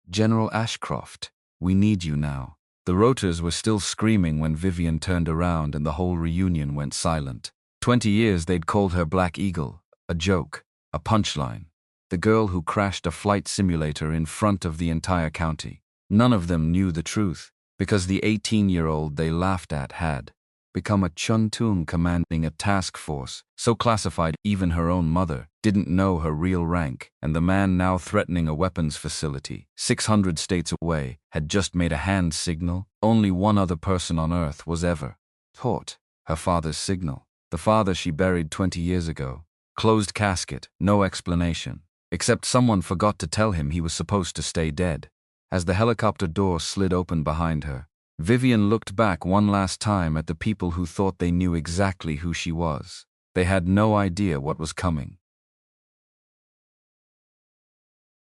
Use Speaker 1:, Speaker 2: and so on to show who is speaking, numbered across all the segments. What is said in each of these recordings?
Speaker 1: General Ashcroft, we need you now. The rotors were still screaming when Vivian turned around and the whole reunion went silent. 20 years they'd called her Black Eagle, a joke, a punchline. The girl who crashed a flight simulator in front of the entire county. None of them knew the truth, because the 18-year-old they laughed at had become a chuntung commanding a task force, so classified even her own mother didn't know her real rank, and the man now threatening a weapons facility 600 states away had just made a hand signal only one other person on Earth was ever taught. Her father's signal. The father she buried 20 years ago. Closed casket, no explanation, except someone forgot to tell him he was supposed to stay dead. As the helicopter door slid open behind her, Vivian looked back one last time at the people who thought they knew exactly who she was. They had no idea what was coming.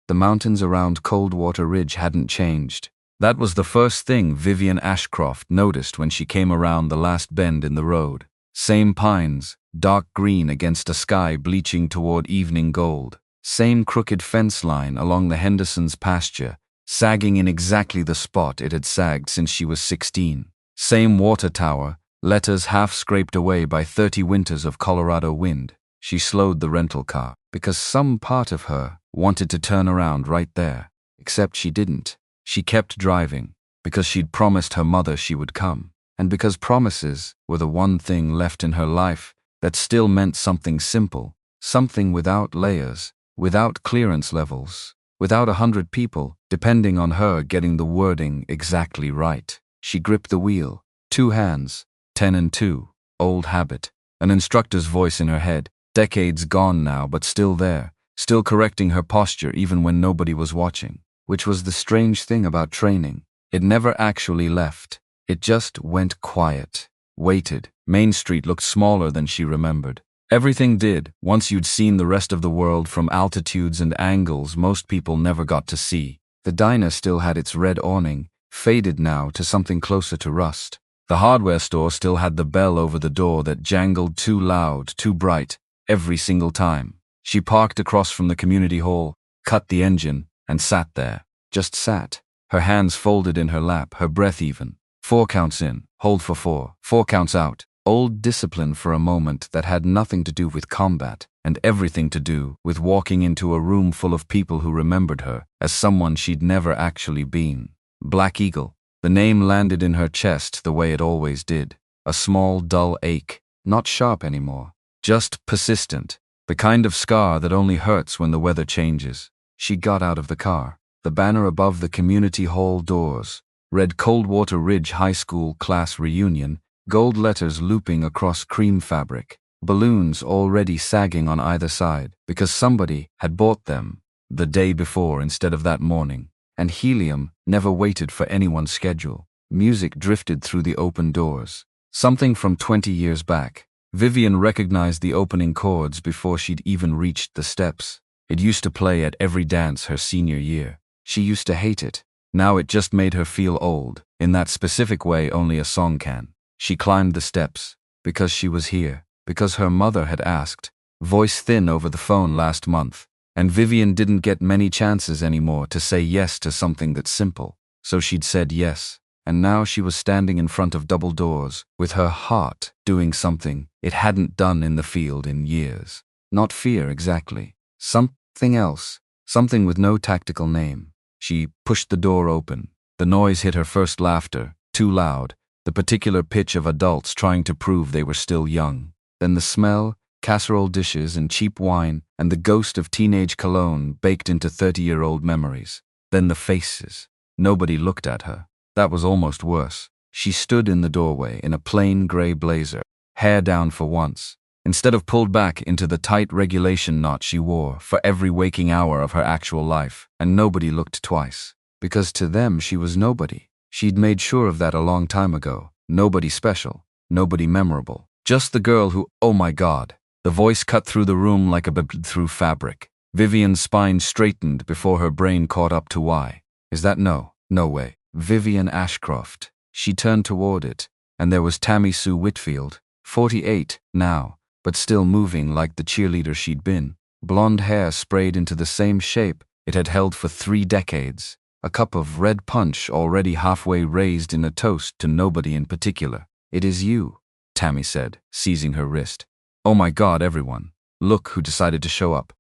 Speaker 1: The mountains around Coldwater Ridge hadn't changed. That was the first thing Vivian Ashcroft noticed when she came around the last bend in the road. Same pines, dark green against a sky bleaching toward evening gold. Same crooked fence line along the Hendersons' pasture, sagging in exactly the spot it had sagged since she was 16. Same water tower, letters half scraped away by 30 winters of Colorado wind. She slowed the rental car, because some part of her wanted to turn around right there. Except she didn't. She kept driving, because she'd promised her mother she would come. And because promises were the one thing left in her life that still meant something simple, something without layers, without clearance levels, without 100 people depending on her getting the wording exactly right. She gripped the wheel, 2 hands, 10 and 2, old habit, an instructor's voice in her head, decades gone now but still there, still correcting her posture even when nobody was watching, which was the strange thing about training. It never actually left. It just went quiet, waited. Main Street looked smaller than she remembered. Everything did, once you'd seen the rest of the world from altitudes and angles most people never got to see. The diner still had its red awning, faded now to something closer to rust. The hardware store still had the bell over the door that jangled too loud, too bright, every single time. She parked across from the community hall, cut the engine, and sat there. Just sat. Her hands folded in her lap, her breath even. 4 counts in, hold for 4, 4 counts out. Old discipline for a moment that had nothing to do with combat and everything to do with walking into a room full of people who remembered her as someone she'd never actually been. Black Eagle. The name landed in her chest the way it always did. A small, dull ache. Not sharp anymore. Just persistent. The kind of scar that only hurts when the weather changes. She got out of the car. The banner above the community hall doors read Coldwater Ridge High School Class Reunion, gold letters looping across cream fabric, balloons already sagging on either side because somebody had bought them the day before instead of that morning, and helium never waited for anyone's schedule. Music drifted through the open doors. Something from 20 years back. Vivian recognized the opening chords before she'd even reached the steps. It used to play at every dance her senior year. She used to hate it. Now it just made her feel old, in that specific way only a song can. She climbed the steps, because she was here, because her mother had asked, voice thin over the phone last month, and Vivian didn't get many chances anymore to say yes to something that's simple, so she'd said yes, and now she was standing in front of double doors, with her heart doing something it hadn't done in the field in years. Not fear exactly, something else, something with no tactical name. She pushed the door open. The noise hit her first laughter, too loud, the particular pitch of adults trying to prove they were still young. Then the smell, casserole dishes and cheap wine, and the ghost of teenage cologne baked into 30-year-old memories. Then the faces. Nobody looked at her. That was almost worse. She stood in the doorway in a plain gray blazer, hair down for once, instead of pulled back into the tight regulation knot she wore for every waking hour of her actual life, and nobody looked twice. Because to them she was nobody. She'd made sure of that a long time ago. Nobody special, nobody memorable. Just the girl who, oh my God. The voice cut through the room like a through fabric. Vivian's spine straightened before her brain caught up to why. Is that no way. Vivian Ashcroft. She turned toward it, and there was Tammy Sue Whitfield, 48 now, but still moving like the cheerleader she'd been. Blonde hair sprayed into the same shape it had held for 3 decades. a cup of red punch already halfway raised in a toast to nobody in particular. "It is you," Tammy said, seizing her wrist. "Oh my God, everyone. Look who decided to show up."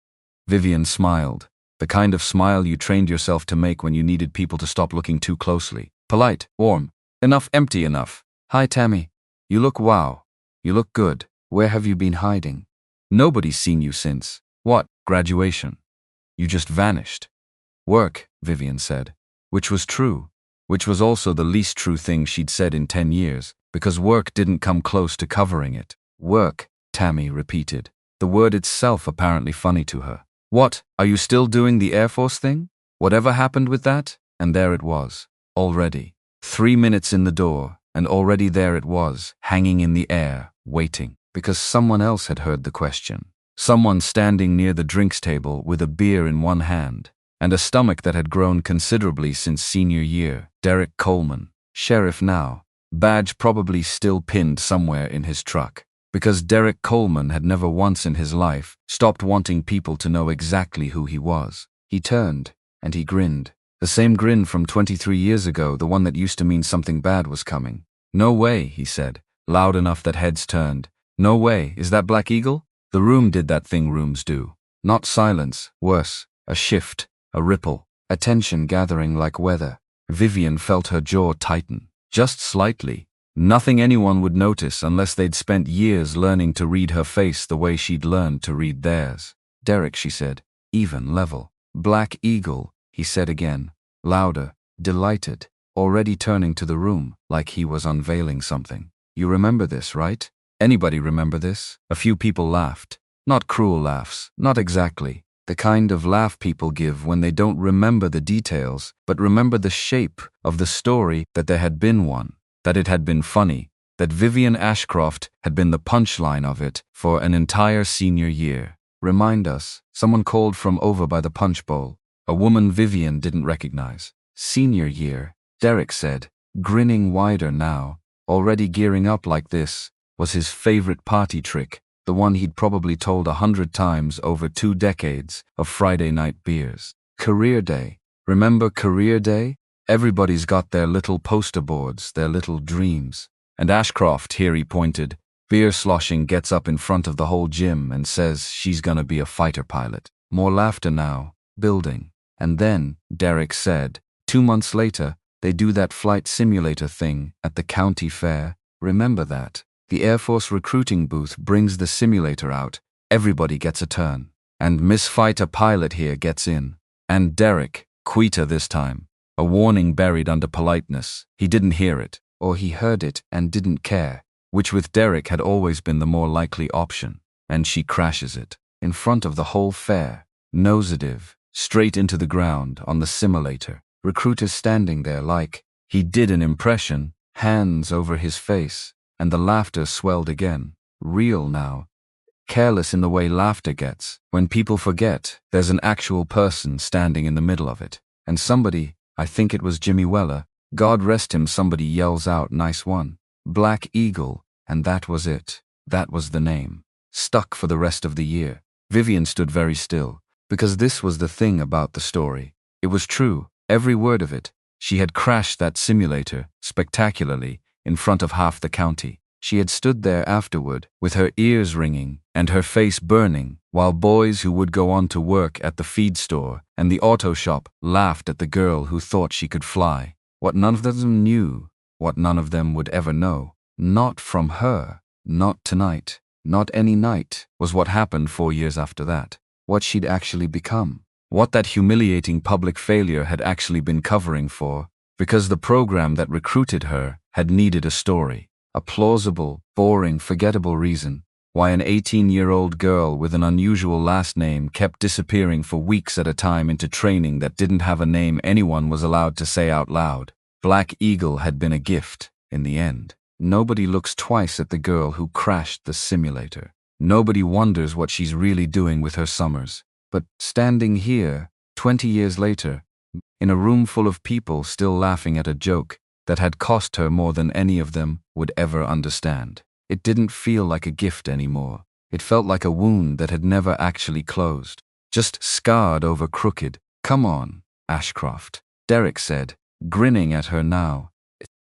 Speaker 1: Vivian smiled, the kind of smile you trained yourself to make when you needed people to stop looking too closely. Polite, warm, enough empty enough. "Hi, Tammy. You look wow. You look good. Where have you been hiding? Nobody's seen you since, what, graduation? You just vanished." "Work," Vivian said, which was true, which was also the least true thing she'd said in 10 years, because work didn't come close to covering it. "Work," Tammy repeated, the word itself apparently funny to her. "What, are you still doing the Air Force thing? Whatever happened with that?" And there it was, already. 3 minutes in the door, and already there it was, hanging in the air, waiting, because someone else had heard the question. Someone standing near the drinks table with a beer in one hand, and a stomach that had grown considerably since senior year. Derek Coleman, sheriff now, badge probably still pinned somewhere in his truck. Because Derek Coleman had never once in his life stopped wanting people to know exactly who he was. He turned, and he grinned. The same grin from 23 years ago, the one that used to mean something bad was coming. "No way," he said, loud enough that heads turned. "No way, is that Black Eagle?" The room did that thing rooms do. Not silence, worse, a shift, a ripple, a tension gathering like weather. Vivian felt her jaw tighten, just slightly. Nothing anyone would notice unless they'd spent years learning to read her face the way she'd learned to read theirs. "Derek," she said, even, level. "Black Eagle," he said again, louder, delighted, already turning to the room like he was unveiling something. "You remember this, right? Anybody remember this?" A few people laughed. Not cruel laughs, not exactly. The kind of laugh people give when they don't remember the details, but remember the shape of the story, that there had been one, that it had been funny, that Vivian Ashcroft had been the punchline of it for an entire senior year. "Remind us," someone called from over by the punch bowl, a woman Vivian didn't recognize. "Senior year," Derek said, grinning wider now, already gearing up like this was his favorite party trick, the one he'd probably told 100 times over 2 decades of Friday night beers. "Career Day. Remember Career Day? Everybody's got their little poster boards, their little dreams." And Ashcroft, here he pointed, beer sloshing, gets up in front of the whole gym and says she's gonna be a fighter pilot. More laughter now, building. And then, Derek said, 2 months later, they do that flight simulator thing at the county fair. Remember that? The Air Force recruiting booth brings the simulator out, everybody gets a turn. And Miss Fighter Pilot here gets in. And Derek, Quita this time, a warning buried under politeness. He didn't hear it, or he heard it and didn't care, which with Derek had always been the more likely option. And she crashes it, in front of the whole fair, nosedive, straight into the ground on the simulator. Recruiters standing there like, he did an impression, hands over his face. And the laughter swelled again, real now, careless in the way laughter gets, when people forget there's an actual person standing in the middle of it. And somebody, I think it was Jimmy Weller, God rest him, somebody yells out, "Nice one. Black Eagle," and that was it. That was the name. Stuck for the rest of the year. Vivian stood very still, because this was the thing about the story. It was true, every word of it. She had crashed that simulator, spectacularly, in front of half the county. She had stood there afterward, with her ears ringing and her face burning, while boys who would go on to work at the feed store and the auto shop laughed at the girl who thought she could fly. What none of them knew, what none of them would ever know, not from her, not tonight, not any night, was what happened 4 years after that. What she'd actually become. What that humiliating public failure had actually been covering for, because the program that recruited her had needed a story, a plausible, boring, forgettable reason why an 18-year-old girl with an unusual last name kept disappearing for weeks at a time into training that didn't have a name anyone was allowed to say out loud. Black Eagle had been a gift, in the end. Nobody looks twice at the girl who crashed the simulator. Nobody wonders what she's really doing with her summers. But standing here, 20 years later, in a room full of people still laughing at a joke that had cost her more than any of them would ever understand. It didn't feel like a gift anymore. It felt like a wound that had never actually closed. Just scarred over crooked. "Come on, Ashcroft. Derek said, grinning at her now.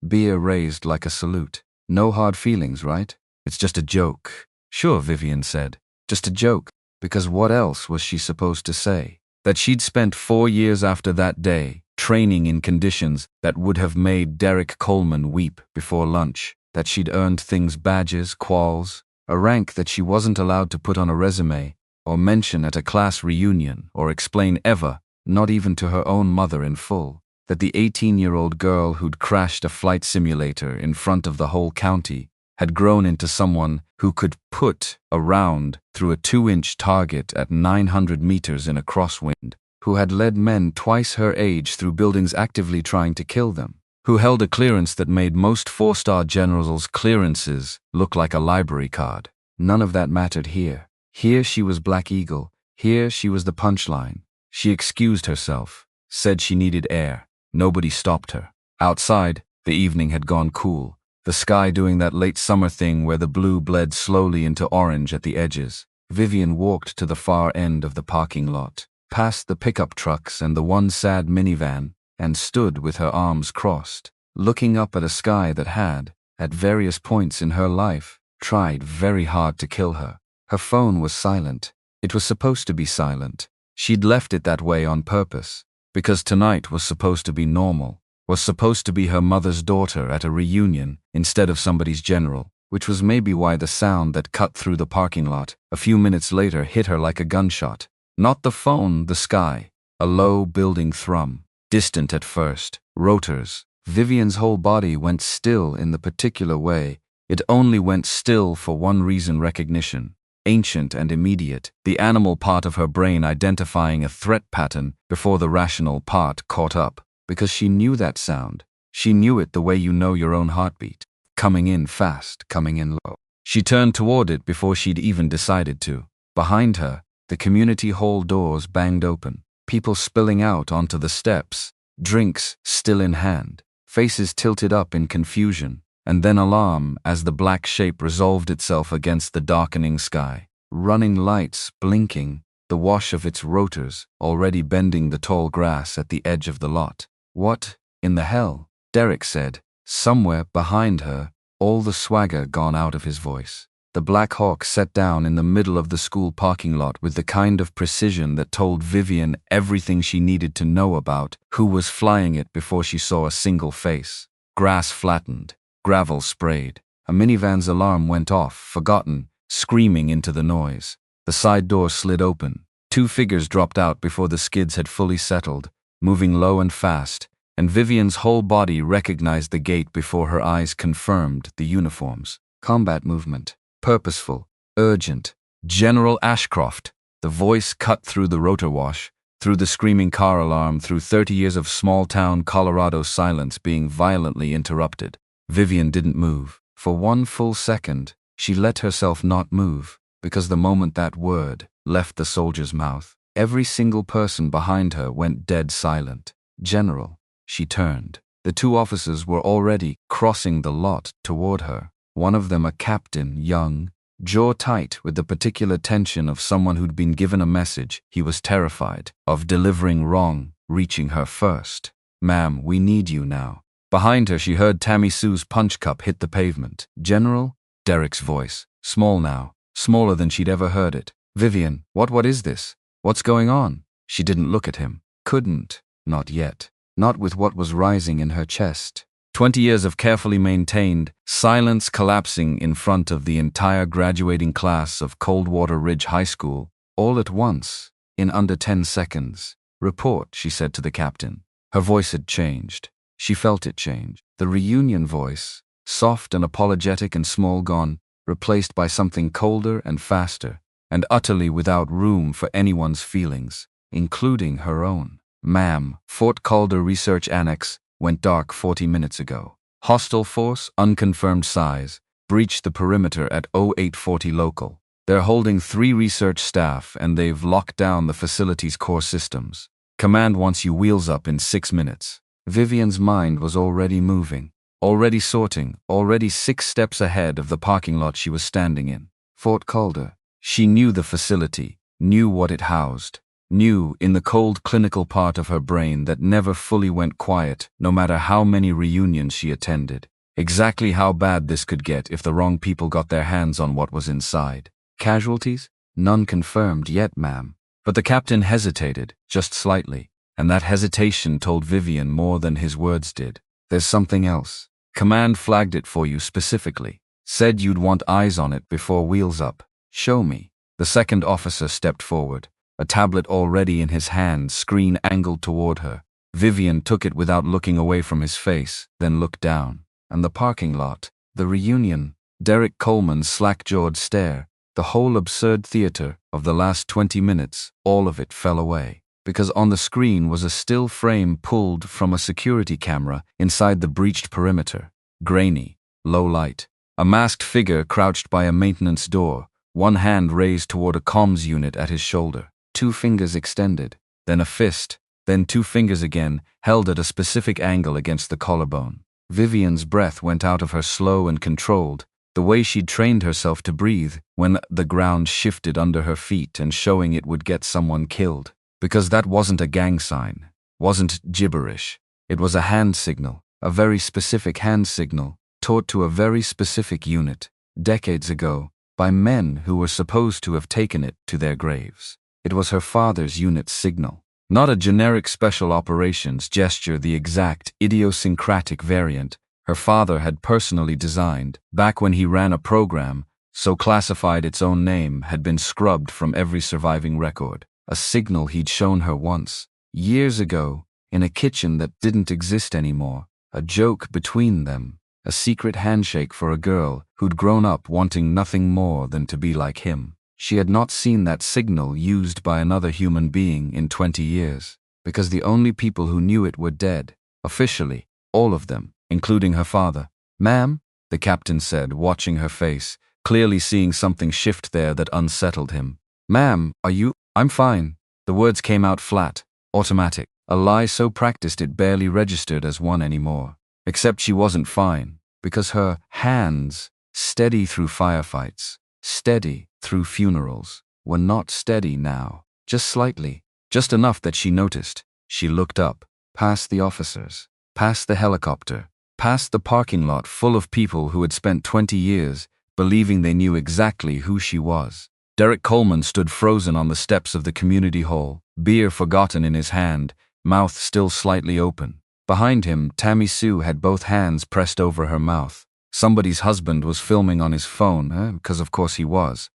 Speaker 1: Beer raised like a salute. No hard feelings, right? It's just a joke. Sure, Vivian said. Just a joke. Because what else was she supposed to say? That she'd spent 4 years after that day, training in conditions that would have made Derek Coleman weep before lunch. That she'd earned things, badges, quals, a rank that she wasn't allowed to put on a resume, or mention at a class reunion, or explain ever, not even to her own mother in full. That the 18-year-old girl who'd crashed a flight simulator in front of the whole county had grown into someone who could put a round through a 2-inch target at 900 meters in a crosswind, who had led men twice her age through buildings actively trying to kill them, who held a clearance that made most 4-star generals' clearances look like a library card. None of that mattered here. Here she was Black Eagle. Here she was the punchline. She excused herself, said she needed air. Nobody stopped her. Outside, the evening had gone cool, the sky doing that late summer thing where the blue bled slowly into orange at the edges. Vivian walked to the far end of the parking lot, past the pickup trucks and the one sad minivan, and stood with her arms crossed, looking up at a sky that had, at various points in her life, tried very hard to kill her. Her phone was silent. It was supposed to be silent. She'd left it that way on purpose, because tonight was supposed to be normal, was supposed to be her mother's daughter at a reunion instead of somebody's general, which was maybe why the sound that cut through the parking lot a few minutes later hit her like a gunshot. Not the phone, the sky. A low building thrum. Distant at first. Rotors. Vivian's whole body went still in the particular way. It only went still for one reason: recognition. Ancient and immediate, the animal part of her brain identifying a threat pattern before the rational part caught up, because she knew that sound. She knew it the way you know your own heartbeat. Coming in fast, coming in low. She turned toward it before she'd even decided to. Behind her, the community hall doors banged open, people spilling out onto the steps, drinks still in hand, faces tilted up in confusion, and then alarm as the black shape resolved itself against the darkening sky. Running lights blinking, the wash of its rotors already bending the tall grass at the edge of the lot. What in the hell? Derek said, somewhere behind her, all the swagger gone out of his voice. The Black Hawk set down in the middle of the school parking lot with the kind of precision that told Vivian everything she needed to know about who was flying it before she saw a single face. Grass flattened. Gravel sprayed. A minivan's alarm went off, forgotten, screaming into the noise. The side door slid open. 2 figures dropped out before the skids had fully settled, moving low and fast, and Vivian's whole body recognized the gait before her eyes confirmed the uniforms. Combat movement. Purposeful. Urgent. General Ashcroft. The voice cut through the rotor wash, through the screaming car alarm, through 30 years of small-town Colorado silence being violently interrupted. Vivian didn't move. For 1 full second, she let herself not move, because the moment that word left the soldier's mouth, every single person behind her went dead silent. General. She turned. The 2 officers were already crossing the lot toward her. One of them a captain, young, jaw tight with the particular tension of someone who'd been given a message he was terrified of delivering wrong, reaching her first. Ma'am, we need you now. Behind her, she heard Tammy Sue's punch cup hit the pavement. General? Derek's voice. Small now. Smaller than she'd ever heard it. Vivian, what is this? What's going on? She didn't look at him. Couldn't. Not yet. Not with what was rising in her chest. 20 years of carefully maintained silence collapsing in front of the entire graduating class of Coldwater Ridge High School, all at once, in under 10 seconds. Report, she said to the captain. Her voice had changed. She felt it change. The reunion voice, soft and apologetic and small, gone, replaced by something colder and faster, and utterly without room for anyone's feelings, including her own. Ma'am, Fort Calder Research Annex went dark 40 minutes ago. Hostile force, unconfirmed size, breached the perimeter at 0840 local. They're holding 3 research staff and they've locked down the facility's core systems. Command wants you wheels up in 6 minutes. Vivian's mind was already moving, already sorting, already 6 steps ahead of the parking lot she was standing in. Fort Calder. She knew the facility, knew what it housed, knew in the cold clinical part of her brain that never fully went quiet, no matter how many reunions she attended, exactly how bad this could get if the wrong people got their hands on what was inside. Casualties? None confirmed yet, ma'am. But the captain hesitated, just slightly, and that hesitation told Vivian more than his words did. There's something else. Command flagged it for you specifically. Said you'd want eyes on it before wheels up. Show me. The second officer stepped forward, a tablet already in his hand, screen angled toward her. Vivian took it without looking away from his face, then looked down. And the parking lot, the reunion, Derek Coleman's slack-jawed stare, the whole absurd theater of the last 20 minutes, all of it fell away. Because on the screen was a still frame pulled from a security camera inside the breached perimeter. Grainy, low light. A masked figure crouched by a maintenance door, one hand raised toward a comms unit at his shoulder. 2 fingers extended, then a fist, then 2 fingers again, held at a specific angle against the collarbone. Vivian's breath went out of her slow and controlled, the way she'd trained herself to breathe when the ground shifted under her feet and showing it would get someone killed. Because that wasn't a gang sign, wasn't gibberish. It was a hand signal, a very specific hand signal, taught to a very specific unit, decades ago, by men who were supposed to have taken it to their graves. It was her father's unit's signal. Not a generic special operations gesture, the exact, idiosyncratic variant her father had personally designed, back when he ran a program, so classified its own name had been scrubbed from every surviving record. A signal he'd shown her once, years ago, in a kitchen that didn't exist anymore, a joke between them, a secret handshake for a girl who'd grown up wanting nothing more than to be like him. She had not seen that signal used by another human being in 20 years, because the only people who knew it were dead, officially, all of them, including her father. Ma'am, the captain said, watching her face, clearly seeing something shift there that unsettled him. Ma'am, are you? I'm fine. The words came out flat, automatic, a lie so practiced it barely registered as one anymore. Except she wasn't fine, because her hands, steady through firefights, steady through funerals, were not steady now, just slightly, just enough that she noticed. She looked up, past the officers, past the helicopter, past the parking lot full of people who had spent 20 years believing they knew exactly who she was. Derek Coleman stood frozen on the steps of the community hall, beer forgotten in his hand, mouth still slightly open. Behind him, Tammy Sue had both hands pressed over her mouth. Somebody's husband was filming on his phone, because of course he was.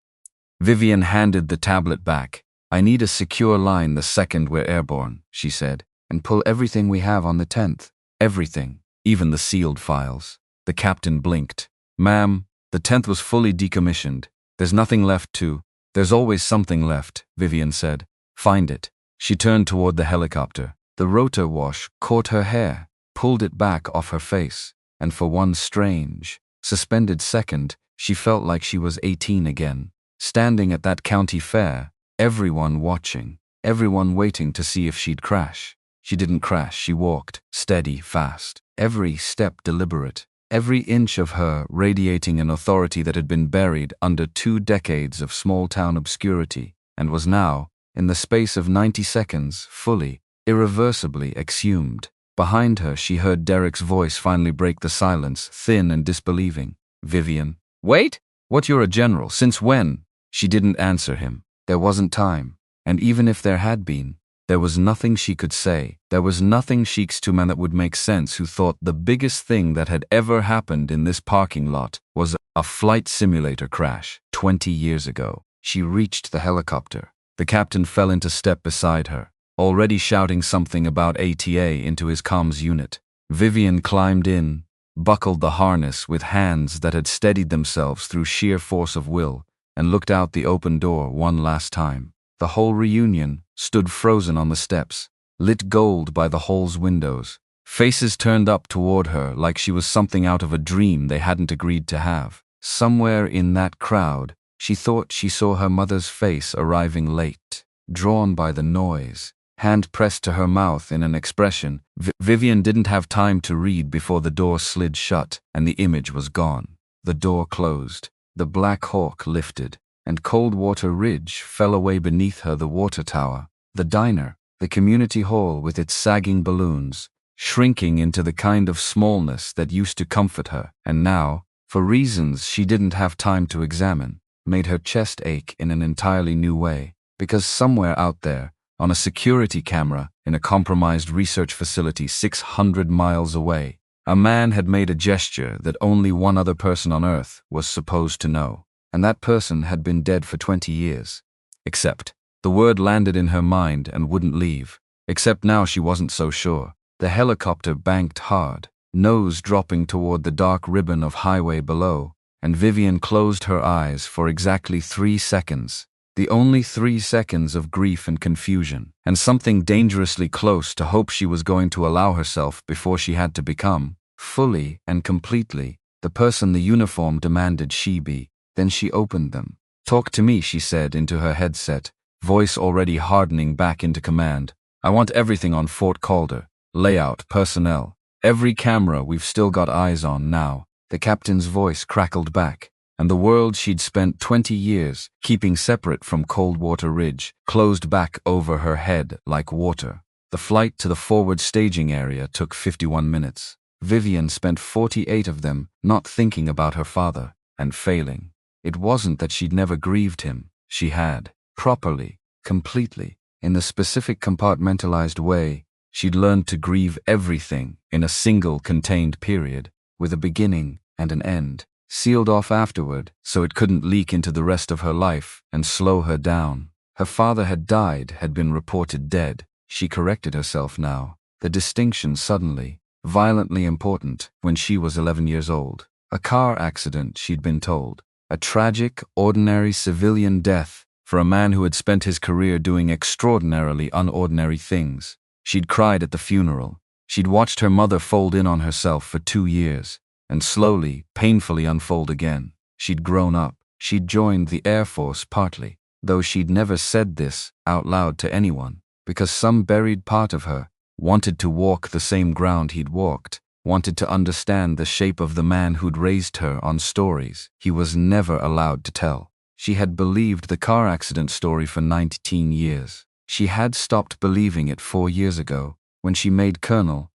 Speaker 1: Vivian handed the tablet back. I need a secure line the second we're airborne, she said, and pull everything we have on the 10th. Everything, even the sealed files. The captain blinked. Ma'am, the 10th was fully decommissioned. There's nothing left to... There's always something left, Vivian said. Find it. She turned toward the helicopter. The rotor wash caught her hair, pulled it back off her face, and for one strange, suspended second, she felt like she was 18 again. Standing at that county fair, everyone watching, everyone waiting to see if she'd crash. She didn't crash, she walked, steady, fast, every step deliberate. Every inch of her radiating an authority that had been buried under 2 decades of small-town obscurity and was now, in the space of 90 seconds, fully, irreversibly exhumed. Behind her, she heard Derek's voice finally break the silence, thin and disbelieving. Vivian. Wait? What, you're a general? Since when? She didn't answer him. There wasn't time. And even if there had been, there was nothing she could say. There was nothing Sheiks to man that would make sense, who thought the biggest thing that had ever happened in this parking lot was a flight simulator crash 20 years ago. She reached the helicopter. The captain fell into step beside her, already shouting something about ATA into his comms unit. Vivian climbed in, buckled the harness with hands that had steadied themselves through sheer force of will, and looked out the open door one last time. The whole reunion stood frozen on the steps, lit gold by the hall's windows, faces turned up toward her like she was something out of a dream they hadn't agreed to have. Somewhere in that crowd, she thought she saw her mother's face arriving late, drawn by the noise, hand pressed to her mouth in an expression. Vivian didn't have time to read before the door slid shut and the image was gone. The door closed, the Black Hawk lifted, and Coldwater Ridge fell away beneath her, the water tower, The diner, the community hall with its sagging balloons, shrinking into the kind of smallness that used to comfort her, and now, for reasons she didn't have time to examine, made her chest ache in an entirely new way, because somewhere out there, on a security camera in a compromised research facility 600 miles away, a man had made a gesture that only one other person on Earth was supposed to know, and that person had been dead for 20 years. Except, the word landed in her mind and wouldn't leave. Except now she wasn't so sure. The helicopter banked hard, nose dropping toward the dark ribbon of highway below, and Vivian closed her eyes for exactly 3 seconds. The only 3 seconds of grief and confusion, and something dangerously close to hope she was going to allow herself before she had to become, fully and completely, the person the uniform demanded she be. Then she opened them. "Talk to me," she said into her headset, voice already hardening back into command. "I want everything on Fort Calder. Layout, personnel. Every camera we've still got eyes on now." The captain's voice crackled back, and the world she'd spent 20 years keeping separate from Coldwater Ridge closed back over her head like water. The flight to the forward staging area took 51 minutes. Vivian spent 48 of them not thinking about her father, and failing. It wasn't that she'd never grieved him. She had. Properly, completely, in the specific compartmentalized way, she'd learned to grieve everything in a single contained period, with a beginning and an end, sealed off afterward so it couldn't leak into the rest of her life and slow her down. Her father had died, had been reported dead. She corrected herself now. The distinction suddenly, violently important when she was 11 years old. A car accident, she'd been told. A tragic, ordinary civilian death for a man who had spent his career doing extraordinarily unordinary things. She'd cried at the funeral. She'd watched her mother fold in on herself for 2 years, and slowly, painfully unfold again. She'd grown up. She'd joined the Air Force partly, though she'd never said this out loud to anyone, because some buried part of her wanted to walk the same ground he'd walked, wanted to understand the shape of the man who'd raised her on stories he was never allowed to tell. She had believed the car accident story for 19 years. She had stopped believing it 4 years ago, when she made colonel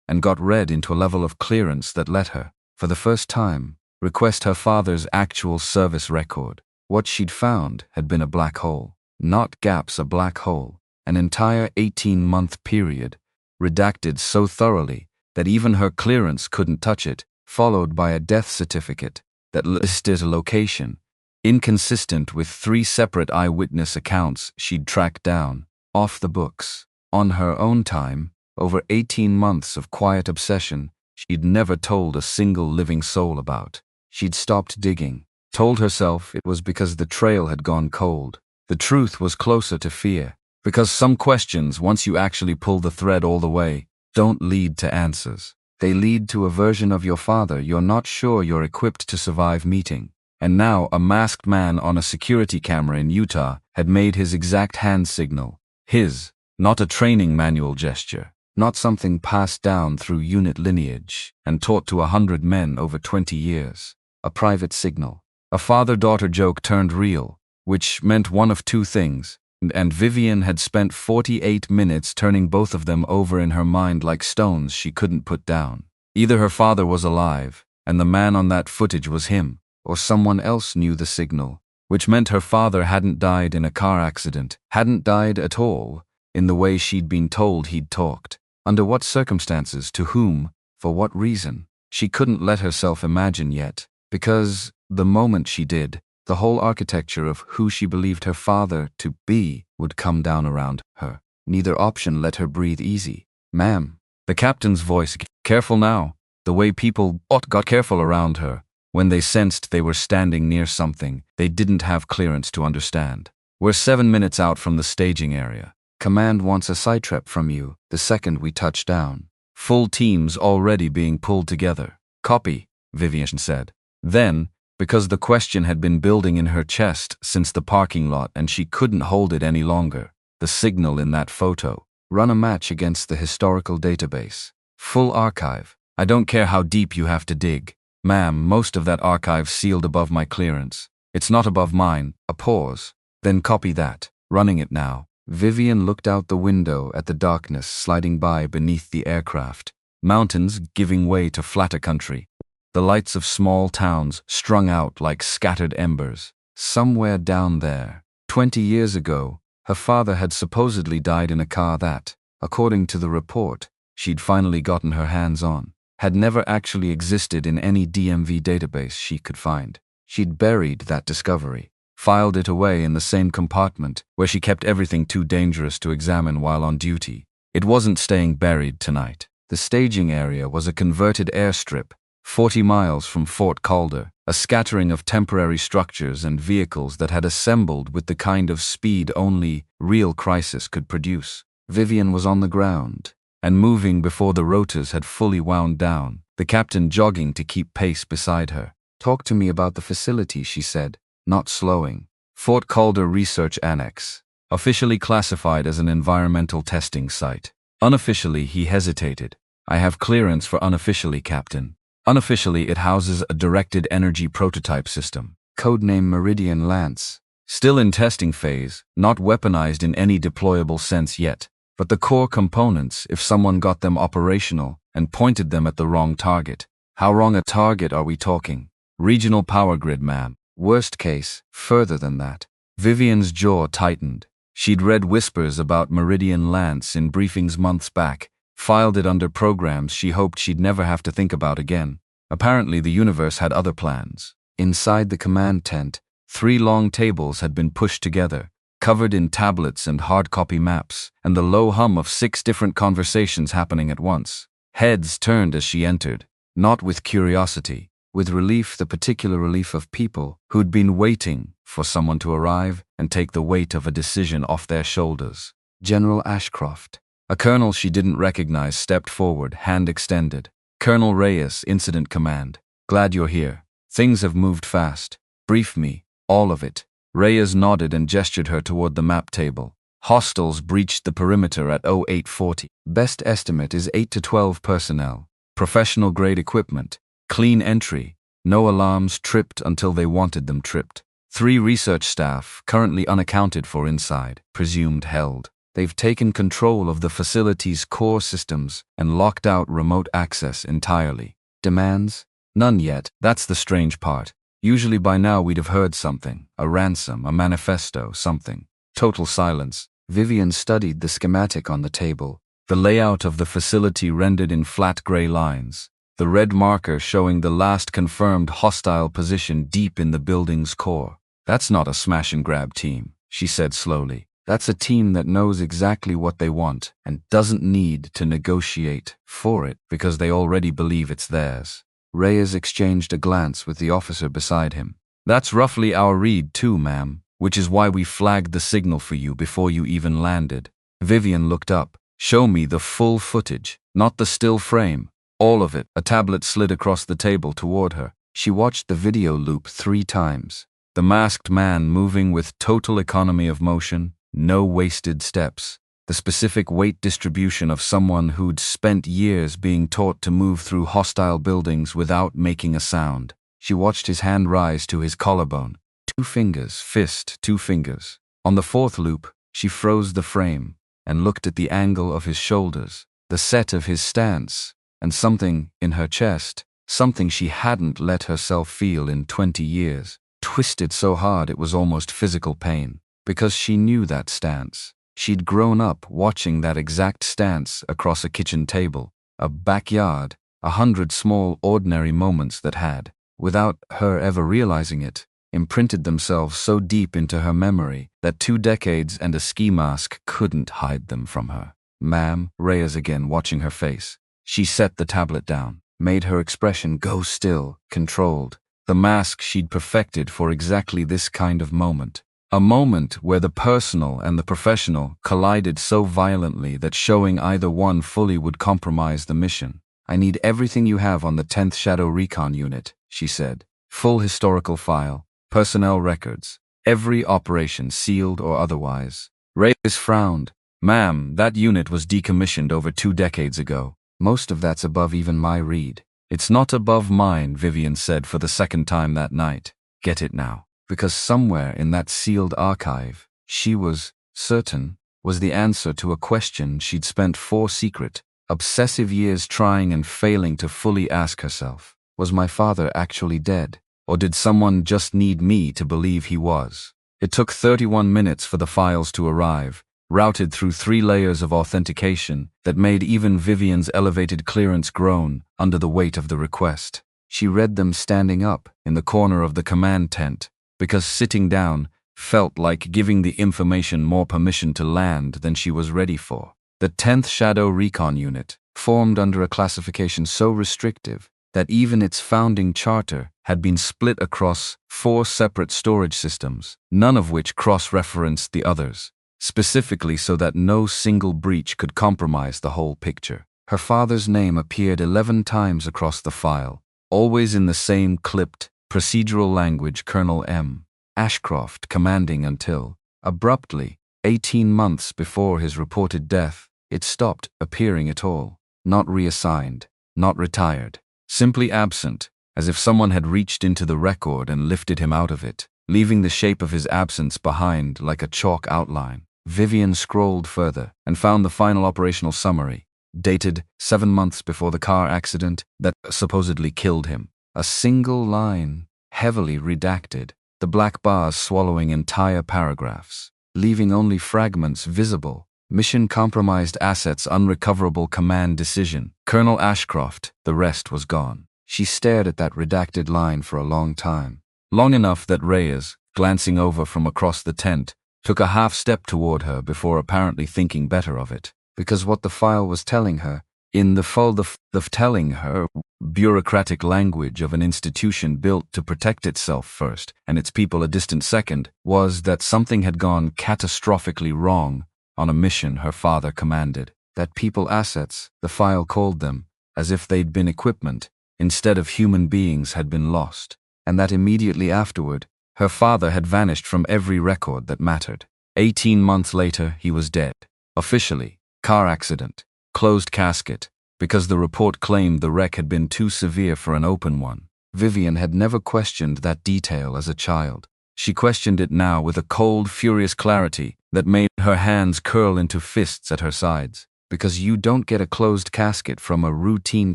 Speaker 1: and got read into a level of clearance that let her, for the first time, request her father's actual service record. What she'd found had been a black hole. Not gaps, a black hole. An entire 18-month period, redacted so thoroughly that even her clearance couldn't touch it, followed by a death certificate that listed a location, inconsistent with 3 separate eyewitness accounts she'd tracked down, off the books, on her own time, over 18 months of quiet obsession she'd never told a single living soul about. She'd stopped digging, told herself it was because the trail had gone cold. The truth was closer to fear, because some questions, once you actually pull the thread all the way, don't lead to answers. They lead to a version of your father you're not sure you're equipped to survive meeting. And now a masked man on a security camera in Utah had made his exact hand signal. His, not a training manual gesture, not something passed down through unit lineage and taught to 100 men over 20 years. A private signal. A father-daughter joke turned real, which meant one of 2 things, and Vivian had spent 48 minutes turning both of them over in her mind like stones she couldn't put down. Either her father was alive, and the man on that footage was him, or someone else knew the signal, which meant her father hadn't died in a car accident, hadn't died at all, in the way she'd been told he'd talked. Under what circumstances, to whom, for what reason? She couldn't let herself imagine yet, because, the moment she did, the whole architecture of who she believed her father to be would come down around her. Neither option let her breathe easy. "Ma'am." The captain's voice, careful now, the way people got careful around her, when they sensed they were standing near something they didn't have clearance to understand. "We're 7 minutes out from the staging area. Command wants a sidetrap from you the second we touch down. Full teams already being pulled together." "Copy," Vivian said. Then, because the question had been building in her chest since the parking lot and she couldn't hold it any longer, the signal in that photo. "Run a match against the historical database. Full archive. I don't care how deep you have to dig. Ma'am, most of that archive's sealed above my clearance. It's not above mine." A pause. "Then copy that. Running it now." Vivian looked out the window at the darkness sliding by beneath the aircraft, mountains giving way to flatter country, the lights of small towns strung out like scattered embers. Somewhere down there, 20 years ago, her father had supposedly died in a car that, according to the report she'd finally gotten her hands on, had never actually existed in any DMV database she could find. She'd buried that discovery, filed it away in the same compartment where she kept everything too dangerous to examine while on duty. It wasn't staying buried tonight. The staging area was a converted airstrip, 40 miles from Fort Calder, a scattering of temporary structures and vehicles that had assembled with the kind of speed only real crisis could produce. Vivian was on the ground, and moving before the rotors had fully wound down, the captain jogging to keep pace beside her. "Talk to me about the facility," she said, not slowing. "Fort Calder Research Annex, officially classified as an environmental testing site." Unofficially, he hesitated. "I have clearance for unofficially, Captain." Unofficially, it houses a directed energy prototype system, codename Meridian Lance. Still in testing phase, not weaponized in any deployable sense yet, but the core components if someone got them operational and pointed them at the wrong target. How wrong a target are we talking? Regional power grid, ma'am. Worst case, further than that. Vivian's jaw tightened. She'd read whispers about Meridian Lance in briefings months back, filed it under programs she hoped she'd never have to think about again. Apparently the universe had other plans. Inside the command tent, 3 long tables had been pushed together, covered in tablets and hard copy maps, and the low hum of 6 different conversations happening at once. Heads turned as she entered, not with curiosity, with relief, the particular relief of people who'd been waiting for someone to arrive and take the weight of a decision off their shoulders. General Ashcroft. A colonel she didn't recognize stepped forward, hand extended. "Colonel Reyes, Incident Command. Glad you're here. Things have moved fast. Brief me, all of it." Reyes nodded and gestured her toward the map table. "Hostiles breached the perimeter at 0840. Best estimate is 8 to 12 personnel. Professional-grade equipment. Clean entry. No alarms tripped until they wanted them tripped. 3 research staff, currently unaccounted for inside, presumed held. They've taken control of the facility's core systems and locked out remote access entirely. Demands? None yet. That's the strange part. Usually by now we'd have heard something. A ransom, a manifesto, something. Total silence. Vivian studied the schematic on the table, the layout of the facility rendered in flat gray lines, the red marker showing the last confirmed hostile position deep in the building's core. "That's not a smash-and-grab team," she said slowly. "That's a team that knows exactly what they want and doesn't need to negotiate for it because they already believe it's theirs." Reyes exchanged a glance with the officer beside him. "That's roughly our read too, ma'am, which is why we flagged the signal for you before you even landed." Vivian looked up. "Show me the full footage, not the still frame. All of it." A tablet slid across the table toward her. She watched the video loop 3 times. The masked man moving with total economy of motion, no wasted steps. The specific weight distribution of someone who'd spent years being taught to move through hostile buildings without making a sound. She watched his hand rise to his collarbone. 2 fingers, fist, 2 fingers. On the 4th loop, she froze the frame and looked at the angle of his shoulders, the set of his stance, and something in her chest, something she hadn't let herself feel in 20 years, twisted so hard it was almost physical pain. Because she knew that stance. She'd grown up watching that exact stance across a kitchen table, a backyard, 100 small ordinary moments that had, without her ever realizing it, imprinted themselves so deep into her memory that 2 decades and a ski mask couldn't hide them from her. "Ma'am," Reyes again watching her face. She set the tablet down, made her expression go still, controlled. The mask she'd perfected for exactly this kind of moment. A moment where the personal and the professional collided so violently that showing either one fully would compromise the mission. "I need everything you have on the 10th Shadow Recon Unit," she said. "Full historical file, personnel records, every operation sealed or otherwise." Reyes frowned. "Ma'am, that unit was decommissioned over 2 decades ago. Most of that's above even my read." "It's not above mine," Vivian said for the 2nd time that night. "Get it now." Because somewhere in that sealed archive, she was certain was the answer to a question she'd spent 4 secret, obsessive years trying and failing to fully ask herself. Was my father actually dead? Or did someone just need me to believe he was? It took 31 minutes for the files to arrive, routed through 3 layers of authentication that made even Vivian's elevated clearance groan under the weight of the request. She read them standing up in the corner of the command tent, because sitting down felt like giving the information more permission to land than she was ready for. The 10th Shadow Recon Unit, formed under a classification so restrictive that even its founding charter had been split across 4 separate storage systems, none of which cross-referenced the others, specifically so that no single breach could compromise the whole picture. Her father's name appeared 11 times across the file, always in the same clipped, procedural language: Colonel M. Ashcroft, commanding until, abruptly, 18 months before his reported death, it stopped appearing at all. Not reassigned, not retired, simply absent, as if someone had reached into the record and lifted him out of it, leaving the shape of his absence behind like a chalk outline. Vivian scrolled further and found the final operational summary, dated 7 months before the car accident that supposedly killed him. A single line, heavily redacted, the black bars swallowing entire paragraphs, leaving only fragments visible. Mission compromised assets unrecoverable command decision. Colonel Ashcroft. The rest was gone. She stared at that redacted line for a long time. Long enough that Reyes, glancing over from across the tent, took a half step toward her before apparently thinking better of it. Because what the file was telling her, in the fold of telling her, bureaucratic language of an institution built to protect itself first and its people a distant second, was that something had gone catastrophically wrong on a mission her father commanded. That people assets, the file called them, as if they'd been equipment, instead of human beings, had been lost. And that immediately afterward, her father had vanished from every record that mattered. 18 months later, he was dead. Officially, car accident, closed casket, because the report claimed the wreck had been too severe for an open one. Vivian had never questioned that detail as a child. She questioned it now with a cold, furious clarity that made her hands curl into fists at her sides. Because you don't get a closed casket from a routine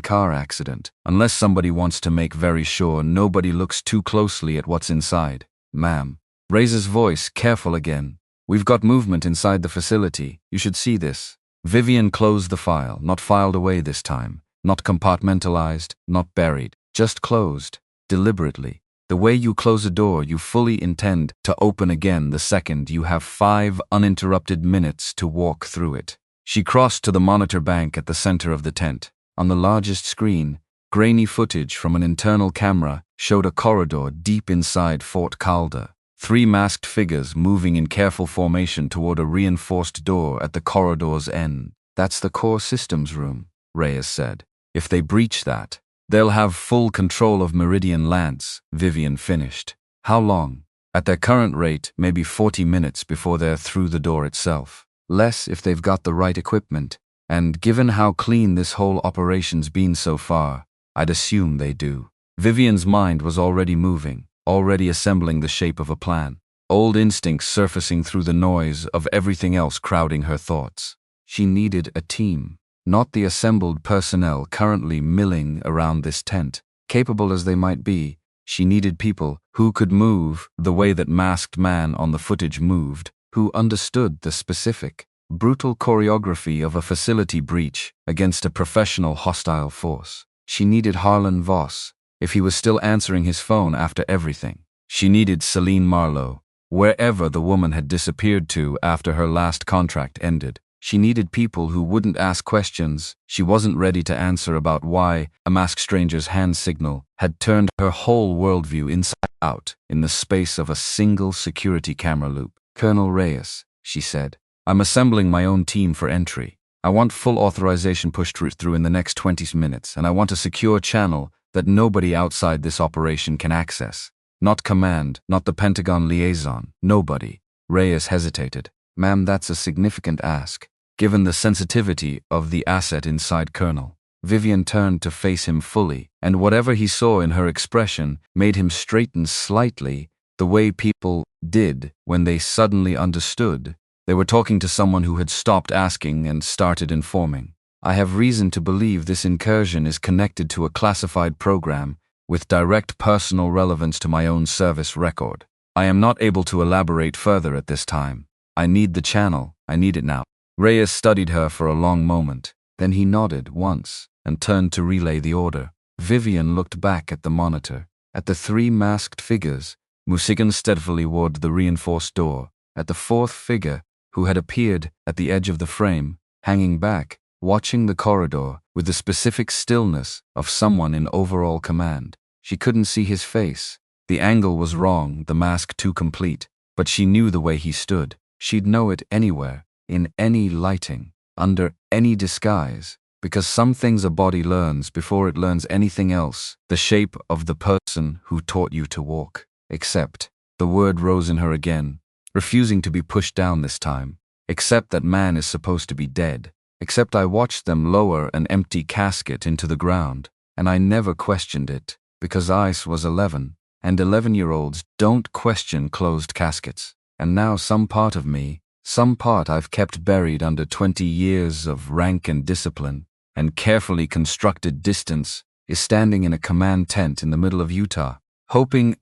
Speaker 1: car accident, unless somebody wants to make very sure nobody looks too closely at what's inside. Ma'am. Reyes' voice, careful again. We've got movement inside the facility. You should see this. Vivian closed the file, not filed away this time, not compartmentalized, not buried, just closed, deliberately. The way you close a door you fully intend to open again the second you have 5 uninterrupted minutes to walk through it. She crossed to the monitor bank at the center of the tent. On the largest screen, grainy footage from an internal camera showed a corridor deep inside Fort Calder. 3 masked figures moving in careful formation toward a reinforced door at the corridor's end. That's the core systems room, Reyes said. If they breach that, they'll have full control of Meridian Lance, Vivian finished. How long? At their current rate, maybe 40 minutes before they're through the door itself. Less if they've got the right equipment, and given how clean this whole operation's been so far, I'd assume they do. Vivian's mind was already moving, already assembling the shape of a plan, old instincts surfacing through the noise of everything else crowding her thoughts. She needed a team, not the assembled personnel currently milling around this tent. Capable as they might be, she needed people who could move the way that masked man on the footage moved, who understood the specific, brutal choreography of a facility breach against a professional hostile force. She needed Harlan Voss, if he was still answering his phone after everything. She needed Celine Marlowe, wherever the woman had disappeared to after her last contract ended. She needed people who wouldn't ask questions she wasn't ready to answer about why a masked stranger's hand signal had turned her whole worldview inside out in the space of a single security camera loop. Colonel Reyes, she said, I'm assembling my own team for entry. I want full authorization pushed through in the next 20 minutes, and I want a secure channel that nobody outside this operation can access. Not command, not the Pentagon liaison, nobody. Reyes hesitated. Ma'am, that's a significant ask, given the sensitivity of the asset inside Colonel. Vivian turned to face him fully, and whatever he saw in her expression made him straighten slightly, the way people did when they suddenly understood They were talking to someone who had stopped asking and started informing. I have reason to believe this incursion is connected to a classified program with direct personal relevance to my own service record. I am not able to elaborate further at this time. I need the channel. I need it now. Reyes studied her for a long moment. Then he nodded once and turned to relay the order. Vivian looked back at the monitor, at the three masked figures, Musigan steadfastly toward the reinforced door, at the fourth figure, who had appeared at the edge of the frame, hanging back, watching the corridor with the specific stillness of someone in overall command. She couldn't see his face. The angle was wrong, the mask too complete, but she knew the way he stood. She'd know it anywhere, in any lighting, under any disguise, because some things a body learns before it learns anything else, the shape of the person who taught you to walk. Except, the word rose in her again, refusing to be pushed down this time, except that man is supposed to be dead. Except I watched them lower an empty casket into the ground, and I never questioned it, because I was 11, and 11-year-olds don't question closed caskets. And now some part of me, some part I've kept buried under 20 years of rank and discipline, and carefully constructed distance, is standing in a command tent in the middle of Utah,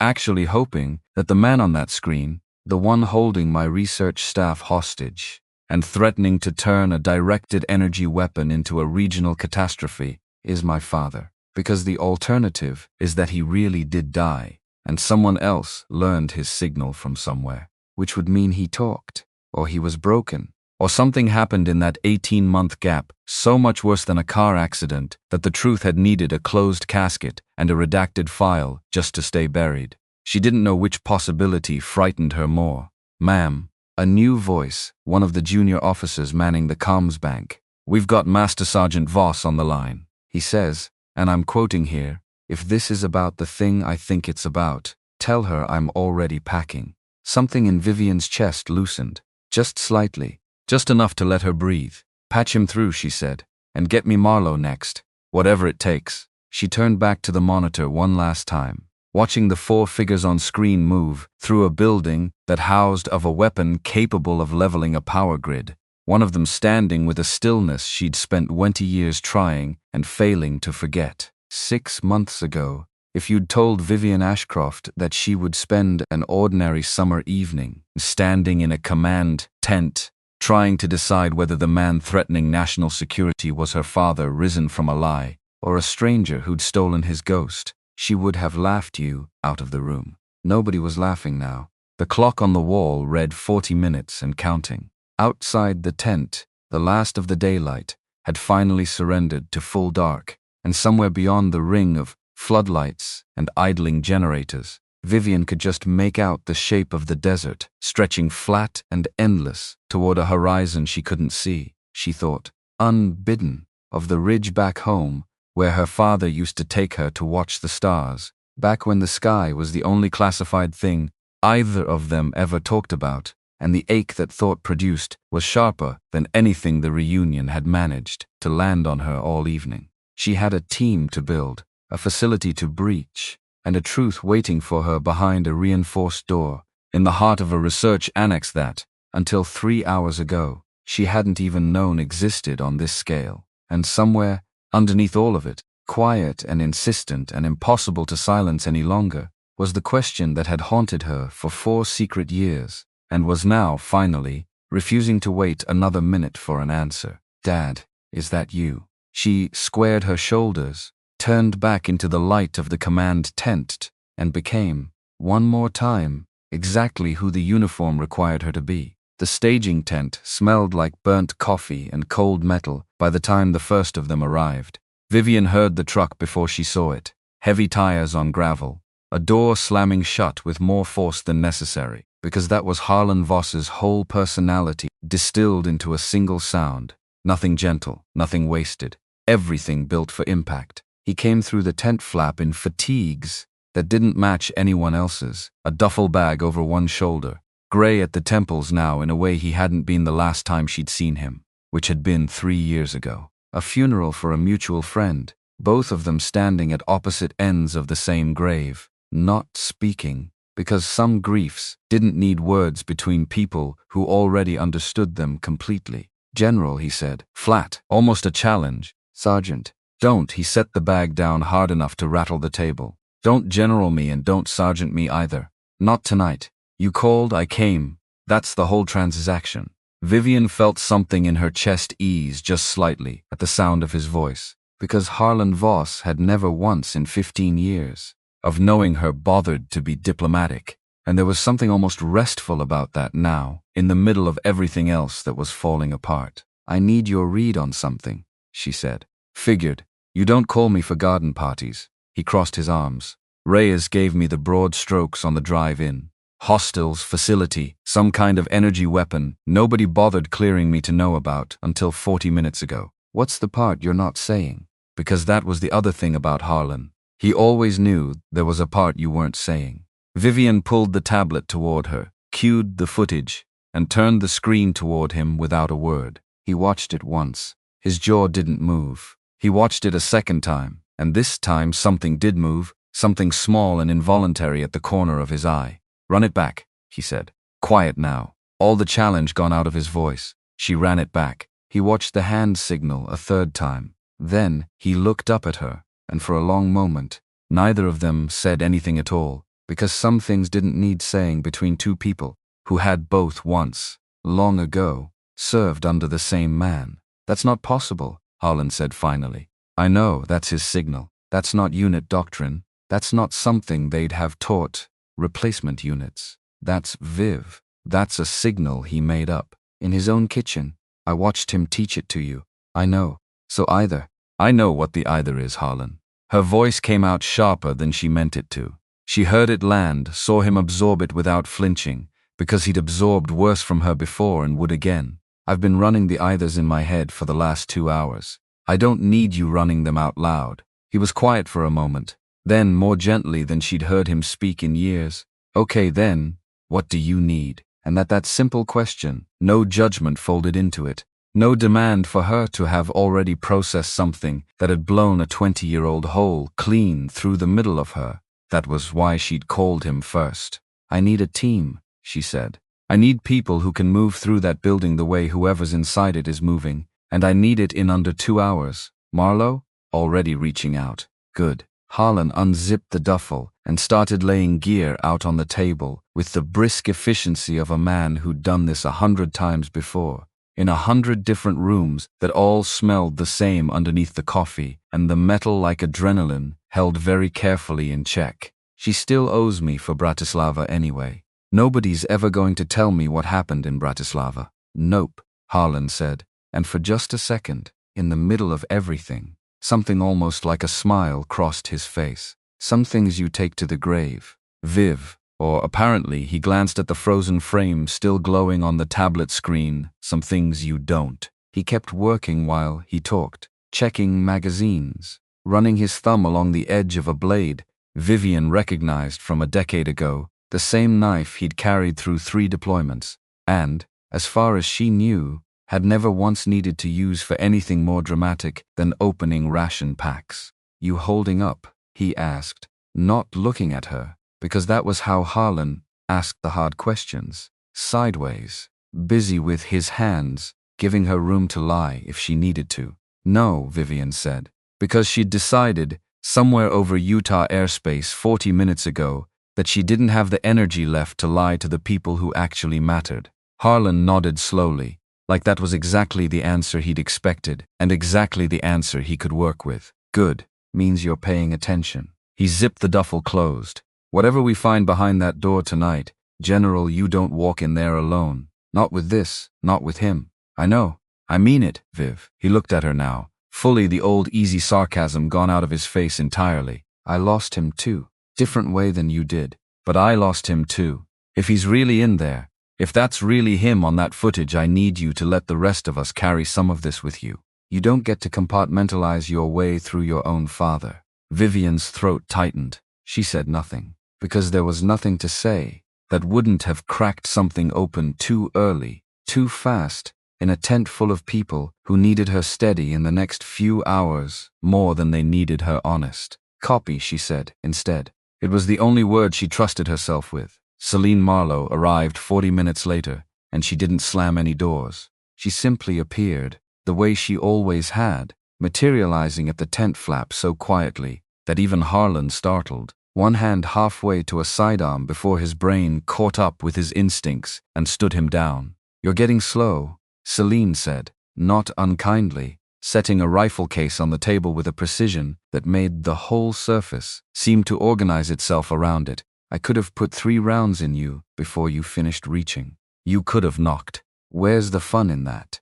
Speaker 1: actually hoping, that the man on that screen, the one holding my research staff hostage, and threatening to turn a directed energy weapon into a regional catastrophe, is my father. Because the alternative is that he really did die, and someone else learned his signal from somewhere, which would mean he talked, or he was broken, or something happened in that 18-month gap, so much worse than a car accident that the truth had needed a closed casket and a redacted file just to stay buried. She didn't know which possibility frightened her more. "Ma'am," a new voice, one of the junior officers manning the comms bank. "We've got Master Sergeant Voss on the line. He says, and I'm quoting here, if this is about the thing I think it's about, tell her I'm already packing." Something in Vivian's chest loosened, just slightly, just enough to let her breathe. "Patch him through," she said, "and get me Marlowe next, whatever it takes." She turned back to the monitor one last time, watching the four figures on screen move through a building that housed of a weapon capable of leveling a power grid, one of them standing with a stillness she'd spent 20 years trying and failing to forget. 6 months ago, if you'd told Vivian Ashcroft that she would spend an ordinary summer evening standing in a command tent, trying to decide whether the man threatening national security was her father risen from a lie, or a stranger who'd stolen his ghost, she would have laughed you out of the room. Nobody was laughing now. The clock on the wall read 40 minutes and counting. Outside the tent, the last of the daylight had finally surrendered to full dark, and somewhere beyond the ring of floodlights and idling generators, Vivian could just make out the shape of the desert, stretching flat and endless toward a horizon she couldn't see. She thought, unbidden, of the ridge back home, where her father used to take her to watch the stars, back when the sky was the only classified thing either of them ever talked about, and the ache that thought produced was sharper than anything the reunion had managed to land on her all evening. She had a team to build, a facility to breach, and a truth waiting for her behind a reinforced door, in the heart of a research annex that, until 3 hours ago, she hadn't even known existed on this scale. And somewhere, underneath all of it, quiet and insistent and impossible to silence any longer, was the question that had haunted her for 4 secret years, and was now, finally, refusing to wait another minute for an answer. "Dad, is that you?" She squared her shoulders, turned back into the light of the command tent, and became, one more time, exactly who the uniform required her to be. The staging tent smelled like burnt coffee and cold metal by the time the first of them arrived. Vivian heard the truck before she saw it, heavy tires on gravel, a door slamming shut with more force than necessary, because that was Harlan Voss's whole personality distilled into a single sound. Nothing gentle, nothing wasted, everything built for impact. He came through the tent flap in fatigues that didn't match anyone else's, a duffel bag over one shoulder, gray at the temples now in a way he hadn't been the last time she'd seen him, which had been 3 years ago. A funeral for a mutual friend, both of them standing at opposite ends of the same grave, not speaking, Because some griefs didn't need words between people who already understood them completely. General, he said, flat, almost a challenge. Sergeant, don't. He set the bag down hard enough to rattle the table. Don't general me and don't sergeant me either. Not tonight. You called, I came. That's the whole transaction. Vivian felt something in her chest ease just slightly at the sound of his voice, because Harlan Voss had never once in 15 years of knowing her bothered to be diplomatic, and there was something almost restful about that now, in the middle of everything else that was falling apart. I need your read on something, she said. Figured. You don't call me for garden parties. He crossed his arms. Reyes gave me the broad strokes on the drive in. Hostels, facility, some kind of energy weapon nobody bothered clearing me to know about until 40 minutes ago. What's the part you're not saying? Because that was the other thing about Harlan. He always knew there was a part you weren't saying. Vivian pulled the tablet toward her, cued the footage, and turned the screen toward him without a word. He watched it once. His jaw didn't move. He watched it a second time, and this time something did move, something small and involuntary at the corner of his eye. Run it back, he said. Quiet now. All the challenge gone out of his voice. She ran it back. He watched the hand signal a third time. Then he looked up at her, and for a long moment, neither of them said anything at all, because some things didn't need saying between two people who had both once, long ago, served under the same man. That's not possible, Harlan said finally. I know, that's his signal. That's not unit doctrine. That's not something they'd have taught replacement units. That's Viv. That's a signal he made up. In his own kitchen. I watched him teach it to you. I know. So either. I know what the either is, Harlan. Her voice came out sharper than she meant it to. She heard it land, saw him absorb it without flinching, because he'd absorbed worse from her before and would again. I've been running the eithers in my head for the last 2 hours. I don't need you running them out loud. He was quiet for a moment. Then, more gently than she'd heard him speak in years. Okay then, what do you need? And that simple question, no judgment folded into it. No demand for her to have already processed something that had blown a 20-year-old hole clean through the middle of her. That was why she'd called him first. I need a team, she said. I need people who can move through that building the way whoever's inside it is moving, and I need it in under 2 hours. Marlowe? Already reaching out. Good. Harlan unzipped the duffel and started laying gear out on the table with the brisk efficiency of a man who'd done this 100 times before. In 100 different rooms that all smelled the same underneath the coffee, and the metal like adrenaline held very carefully in check. She still owes me for Bratislava anyway. Nobody's ever going to tell me what happened in Bratislava. Nope, Harlan said, and for just a second, in the middle of everything, something almost like a smile crossed his face. Some things you take to the grave. Viv. Or apparently he glanced at the frozen frame still glowing on the tablet screen. Some things you don't. He kept working while he talked, checking magazines, running his thumb along the edge of a blade Vivian recognized from a decade ago, the same knife he'd carried through 3 deployments, and, as far as she knew, had never once needed to use for anything more dramatic than opening ration packs. You holding up? He asked, not looking at her. Because that was how Harlan asked the hard questions, sideways, busy with his hands, giving her room to lie if she needed to. No, Vivian said, because she'd decided, somewhere over Utah airspace 40 minutes ago, that she didn't have the energy left to lie to the people who actually mattered. Harlan nodded slowly, like that was exactly the answer he'd expected, and exactly the answer he could work with. Good, means you're paying attention. He zipped the duffel closed. Whatever we find behind that door tonight, General, you don't walk in there alone. Not with this, not with him. I know. I mean it, Viv. He looked at her now, fully the old easy sarcasm gone out of his face entirely. I lost him too. Different way than you did. But I lost him too. If he's really in there, if that's really him on that footage, I need you to let the rest of us carry some of this with you. You don't get to compartmentalize your way through your own father. Vivian's throat tightened. She said nothing. Because there was nothing to say that wouldn't have cracked something open too early, too fast, in a tent full of people who needed her steady in the next few hours more than they needed her honest. Copy, she said, instead. It was the only word she trusted herself with. Celine Marlowe arrived 40 minutes later, and she didn't slam any doors. She simply appeared, the way she always had, materializing at the tent flap so quietly that even Harlan startled, one hand halfway to a sidearm before his brain caught up with his instincts and stood him down. "You're getting slow," Celine said, not unkindly, setting a rifle case on the table with a precision that made the whole surface seem to organize itself around it. "I could have put 3 rounds in you before you finished reaching. You could have knocked. Where's the fun in that?"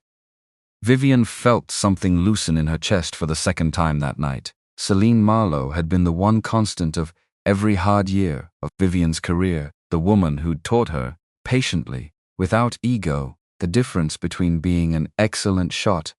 Speaker 1: Vivian felt something loosen in her chest for the second time that night. Celine Marlowe had been the one constant of every hard year of Vivian's career, the woman who'd taught her, patiently, without ego, the difference between being an excellent shot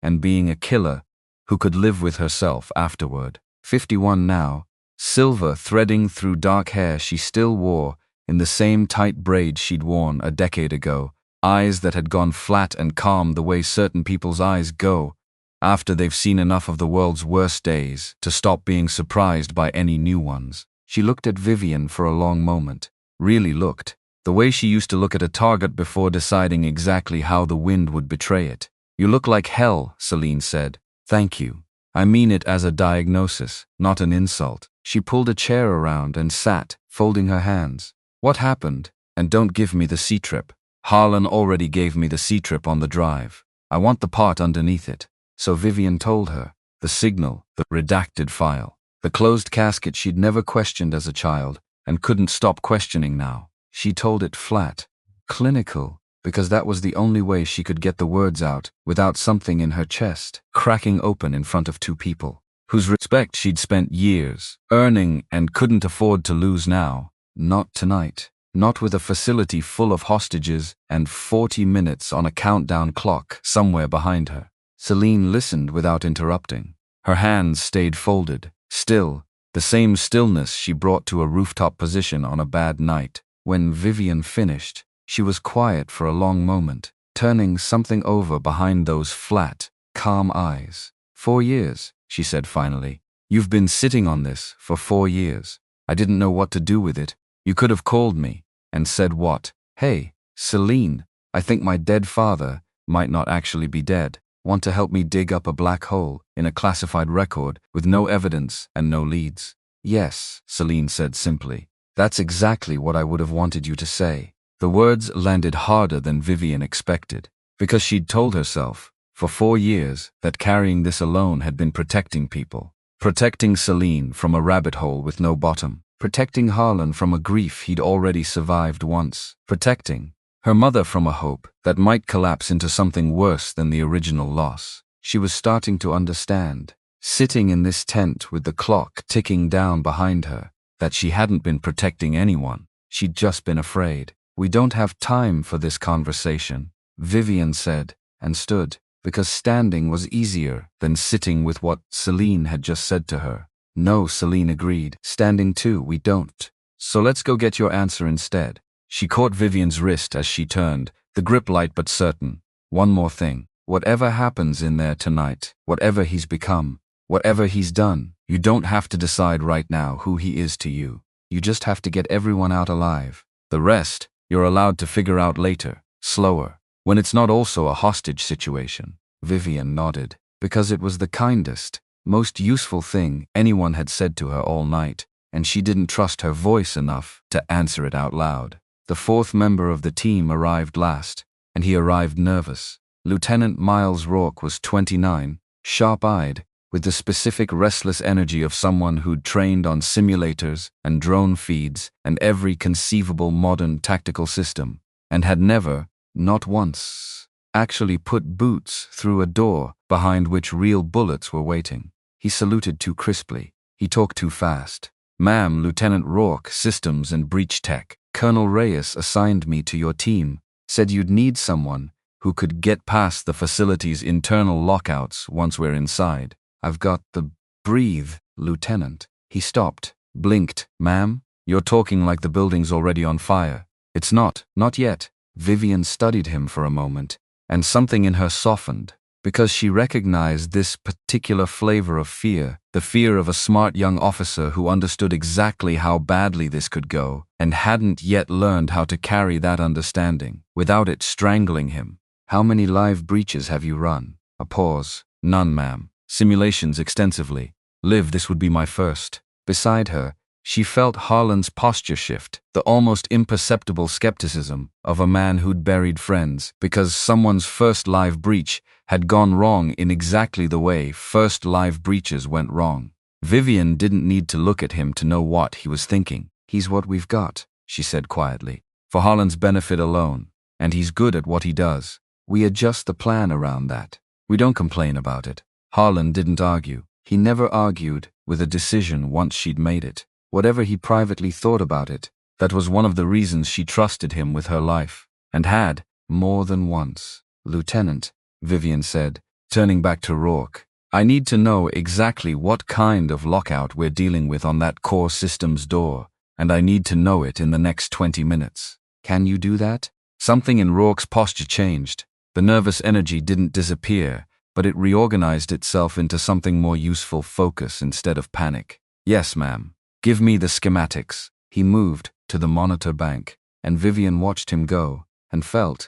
Speaker 1: and being a killer who could live with herself afterward. 51 now, silver threading through dark hair she still wore in the same tight braid she'd worn a decade ago, eyes that had gone flat and calm the way certain people's eyes go after they've seen enough of the world's worst days to stop being surprised by any new ones. She looked at Vivian for a long moment, really looked, the way she used to look at a target before deciding exactly how the wind would betray it. "You look like hell," Celine said. "Thank you. I mean it as a diagnosis, not an insult." She pulled a chair around and sat, folding her hands. "What happened? And don't give me the C-trip. Harlan already gave me the C-trip on the drive. I want the part underneath it." So Vivian told her. The signal, the redacted file, the closed casket she'd never questioned as a child and couldn't stop questioning now. She told it flat, clinical, because that was the only way she could get the words out without something in her chest cracking open in front of 2 people whose respect she'd spent years earning and couldn't afford to lose now. Not tonight. Not with a facility full of hostages and 40 minutes on a countdown clock somewhere behind her. Celine listened without interrupting. Her hands stayed folded, still, the same stillness she brought to a rooftop position on a bad night. When Vivian finished, she was quiet for a long moment, turning something over behind those flat, calm eyes. 4 years, she said finally. "You've been sitting on this for 4 years. I didn't know what to do with it. You could have called me and said what? Hey, Celine, I think my dead father might not actually be dead. Want to help me dig up a black hole in a classified record with no evidence and no leads?" "Yes," Celine said simply. "That's exactly what I would have wanted you to say." The words landed harder than Vivian expected, because she'd told herself, for 4 years, that carrying this alone had been protecting people. Protecting Celine from a rabbit hole with no bottom. Protecting Harlan from a grief he'd already survived once. Protecting her mother from a hope that might collapse into something worse than the original loss. She was starting to understand, sitting in this tent with the clock ticking down behind her, that she hadn't been protecting anyone. She'd just been afraid. "We don't have time for this conversation," Vivian said, and stood, because standing was easier than sitting with what Celine had just said to her. "No," Celine agreed. "Standing too, we don't. So let's go get your answer instead." She caught Vivian's wrist as she turned, the grip light but certain. "One more thing. Whatever happens in there tonight, whatever he's become, whatever he's done, you don't have to decide right now who he is to you. You just have to get everyone out alive. The rest, you're allowed to figure out later, slower, when it's not also a hostage situation." Vivian nodded, because it was the kindest, most useful thing anyone had said to her all night, and she didn't trust her voice enough to answer it out loud. The 4th member of the team arrived last, and he arrived nervous. Lieutenant Miles Rourke was 29, sharp-eyed, with the specific restless energy of someone who'd trained on simulators and drone feeds and every conceivable modern tactical system, and had never, not once, actually put boots through a door behind which real bullets were waiting. He saluted too crisply. He talked too fast. "Ma'am, Lieutenant Rourke, Systems and Breach Tech. Colonel Reyes assigned me to your team. Said you'd need someone who could get past the facility's internal lockouts once we're inside. I've got the..." "Breathe, Lieutenant." He stopped, blinked. "Ma'am, you're talking like the building's already on fire." "It's not yet." Vivian studied him for a moment, and something in her softened. because she recognized this particular flavor of fear, the fear of a smart young officer who understood exactly how badly this could go and hadn't yet learned how to carry that understanding without it strangling him. How many live breaches have you run? A pause. None, ma'am. Simulations extensively. Liv, this would be my first. Beside her, she felt Harlan's posture shift, the almost imperceptible skepticism of a man who'd buried friends because someone's first live breach had gone wrong in exactly the way first live breaches went wrong. Vivian didn't need to look at him to know what he was thinking. He's what we've got, she said quietly, for Harlan's benefit alone, and he's good at what he does. We adjust the plan around that. We don't complain about it. Harlan didn't argue. He never argued with a decision once she'd made it. Whatever he privately thought about it, that was one of the reasons she trusted him with her life, and had, more than once. Lieutenant, Vivian said, turning back to Rourke, I need to know exactly what kind of lockout we're dealing with on that core systems door, and I need to know it in the next 20 minutes. Can you do that? Something in Rourke's posture changed. The nervous energy didn't disappear, but it reorganized itself into something more useful: focus instead of panic. Yes, ma'am. Give me the schematics. He moved to the monitor bank, and Vivian watched him go, and felt,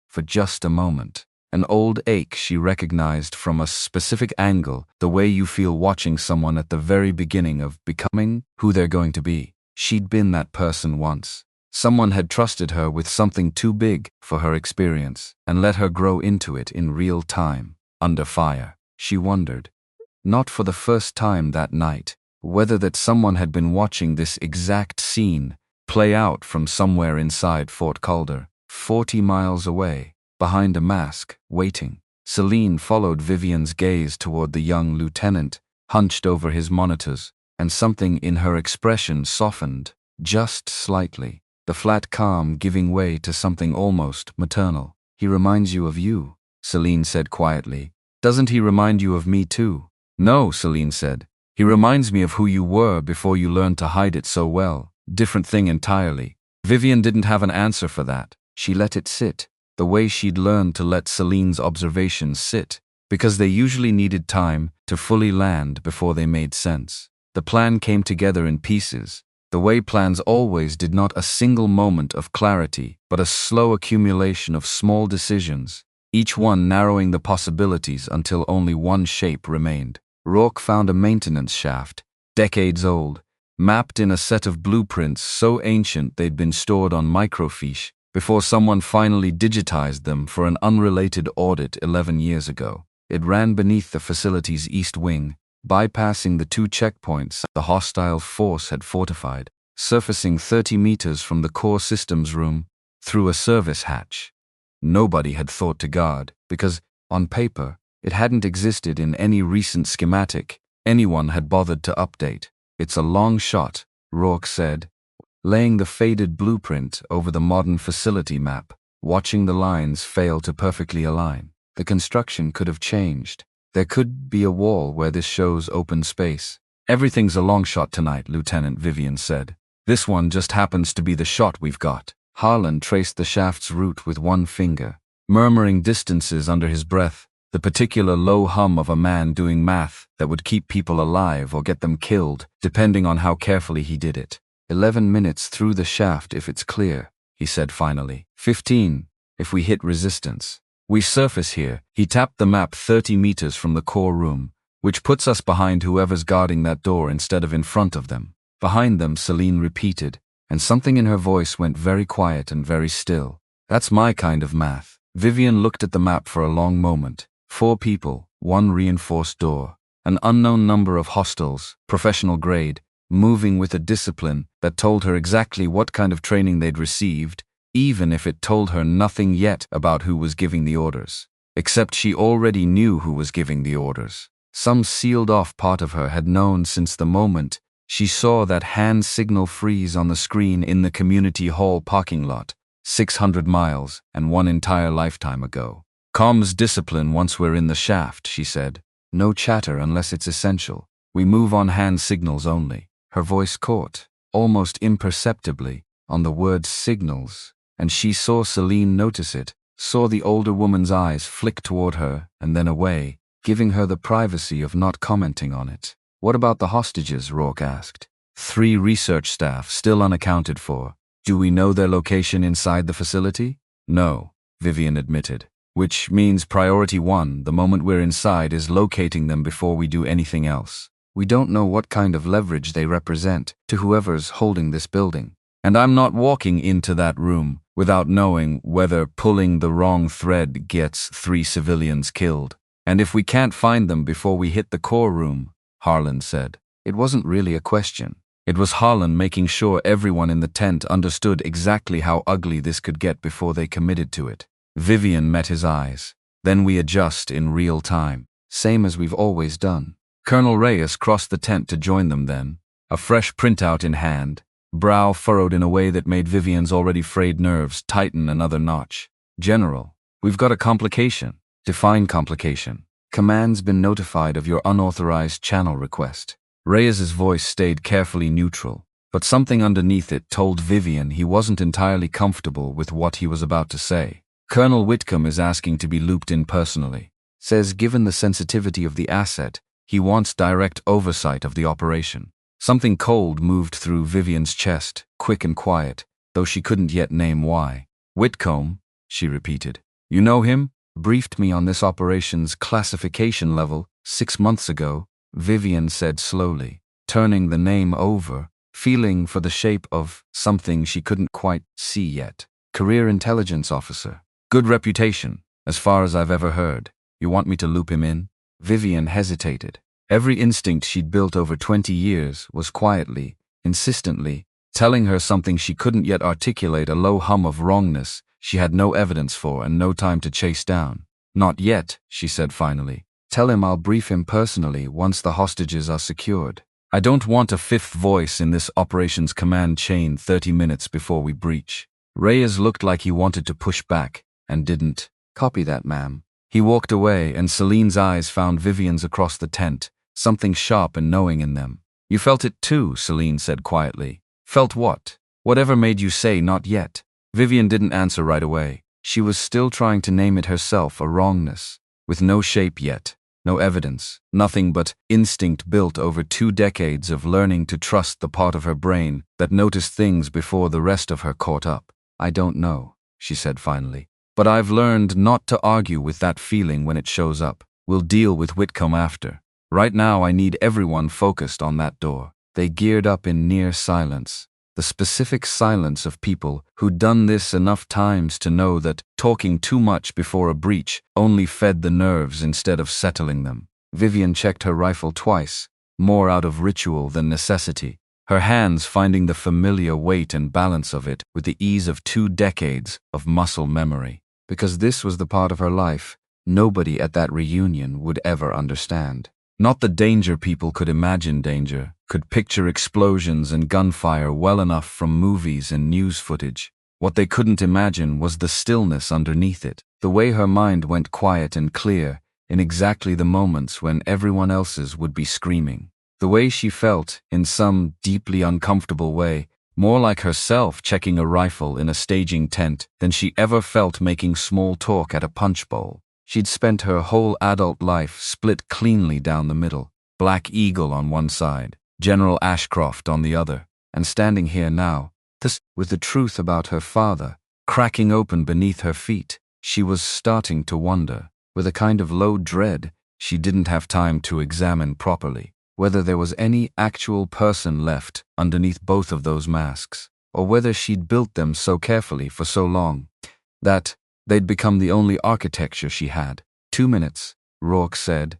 Speaker 1: for just a moment, an old ache she recognized from a specific angle, the way you feel watching someone at the very beginning of becoming who they're going to be. She'd been that person once. Someone had trusted her with something too big for her experience, and let her grow into it in real time, under fire. She wondered, not for the first time that night, whether that someone had been watching this exact scene play out from somewhere inside Fort Calder, 40 miles away, behind a mask, waiting. Celine followed Vivian's gaze toward the young lieutenant, hunched over his monitors, and something in her expression softened, just slightly, the flat calm giving way to something almost maternal. He reminds you of you, Celine said quietly. Doesn't he remind you of me too? No, Celine said. He reminds me of who you were before you learned to hide it so well. Different thing entirely. Vivian didn't have an answer for that. She let it sit, the way she'd learned to let Celine's observations sit, because they usually needed time to fully land before they made sense. The plan came together in pieces, the way plans always did, not a single moment of clarity, but a slow accumulation of small decisions, each one narrowing the possibilities until only one shape remained. Rourke found a maintenance shaft, decades old, mapped in a set of blueprints so ancient they'd been stored on microfiche before someone finally digitized them for an unrelated audit 11 years ago. It ran beneath the facility's east wing, bypassing the 2 checkpoints the hostile force had fortified, surfacing 30 meters from the core systems room through a service hatch. Nobody had thought to guard, because, on paper, it hadn't existed in any recent schematic anyone had bothered to update. It's a long shot, Rourke said, laying the faded blueprint over the modern facility map, watching the lines fail to perfectly align. The construction could have changed. There could be a wall where this shows open space. Everything's a long shot tonight, Lieutenant, Vivian said. This one just happens to be the shot we've got. Harlan traced the shaft's route with one finger, murmuring distances under his breath, the particular low hum of a man doing math that would keep people alive or get them killed, depending on how carefully he did it. 11 minutes through the shaft if it's clear, he said finally. 15, if we hit resistance. We surface here. He tapped the map 30 meters from the core room, which puts us behind whoever's guarding that door instead of in front of them. Behind them, Celine repeated, and something in her voice went very quiet and very still. That's my kind of math. Vivian looked at the map for a long moment. 4 people, 1 reinforced door, an unknown number of hostiles, professional grade, moving with a discipline that told her exactly what kind of training they'd received, even if it told her nothing yet about who was giving the orders. Except she already knew who was giving the orders. Some sealed-off part of her had known since the moment she saw that hand signal freeze on the screen in the community hall parking lot, 600 miles and 1 entire lifetime ago. Comms discipline once we're in the shaft, she said. No chatter unless it's essential. We move on hand signals only. Her voice caught, almost imperceptibly, on the word signals, and she saw Celine notice it, saw the older woman's eyes flick toward her and then away, giving her the privacy of not commenting on it. What about the hostages? Rourke asked. 3 research staff still unaccounted for. Do we know their location inside the facility? No, Vivian admitted. Which means priority 1, the moment we're inside, is locating them before we do anything else. We don't know what kind of leverage they represent to whoever's holding this building. And I'm not walking into that room without knowing whether pulling the wrong thread gets 3 civilians killed. And if we can't find them before we hit the core room, Harlan said. It wasn't really a question. It was Harlan making sure everyone in the tent understood exactly how ugly this could get before they committed to it. Vivian met his eyes. Then we adjust in real time. Same as we've always done. Colonel Reyes crossed the tent to join them then, a fresh printout in hand, brow furrowed in a way that made Vivian's already frayed nerves tighten another notch. General, we've got a complication. Define complication. Command's been notified of your unauthorized channel request. Reyes's voice stayed carefully neutral, but something underneath it told Vivian he wasn't entirely comfortable with what he was about to say. Colonel Whitcomb is asking to be looped in personally. Says given the sensitivity of the asset, he wants direct oversight of the operation. Something cold moved through Vivian's chest, quick and quiet, though she couldn't yet name why. Whitcomb, she repeated. You know him? Briefed me on this operation's classification level 6 months ago, Vivian said slowly, turning the name over, feeling for the shape of something she couldn't quite see yet. Career intelligence officer. Good reputation, as far as I've ever heard. You want me to loop him in? Vivian hesitated. Every instinct she'd built over 20 years was quietly, insistently, telling her something she couldn't yet articulate, a low hum of wrongness she had no evidence for and no time to chase down. Not yet, she said finally. Tell him I'll brief him personally once the hostages are secured. I don't want a fifth voice in this operations command chain 30 minutes before we breach. Reyes looked like he wanted to push back, and didn't. Copy that, ma'am. He walked away, and Celine's eyes found Vivian's across the tent, something sharp and knowing in them. You felt it too, Celine said quietly. Felt what? Whatever made you say not yet? Vivian didn't answer right away. She was still trying to name it herself, a wrongness, with no shape yet, no evidence, nothing but instinct built over 2 decades of learning to trust the part of her brain that noticed things before the rest of her caught up. I don't know, she said finally. But I've learned not to argue with that feeling when it shows up. We'll deal with Whitcomb after. Right now I need everyone focused on that door. They geared up in near silence. The specific silence of people who'd done this enough times to know that talking too much before a breach only fed the nerves instead of settling them. Vivian checked her rifle twice, more out of ritual than necessity, her hands finding the familiar weight and balance of it with the ease of 2 decades of muscle memory. Because this was the part of her life nobody at that reunion would ever understand. Not the danger people could imagine danger, could picture explosions and gunfire well enough from movies and news footage. What they couldn't imagine was the stillness underneath it, the way her mind went quiet and clear in exactly the moments when everyone else's would be screaming. The way she felt, in some deeply uncomfortable way, more like herself checking a rifle in a staging tent than she ever felt making small talk at a punch bowl. She'd spent her whole adult life split cleanly down the middle, Black Eagle on one side, General Ashcroft on the other, and standing here now, with the truth about her father cracking open beneath her feet, she was starting to wonder, with a kind of low dread she didn't have time to examine properly, whether there was any actual person left underneath both of those masks, or whether she'd built them so carefully for so long that they'd become the only architecture she had. 2 minutes, Rourke said,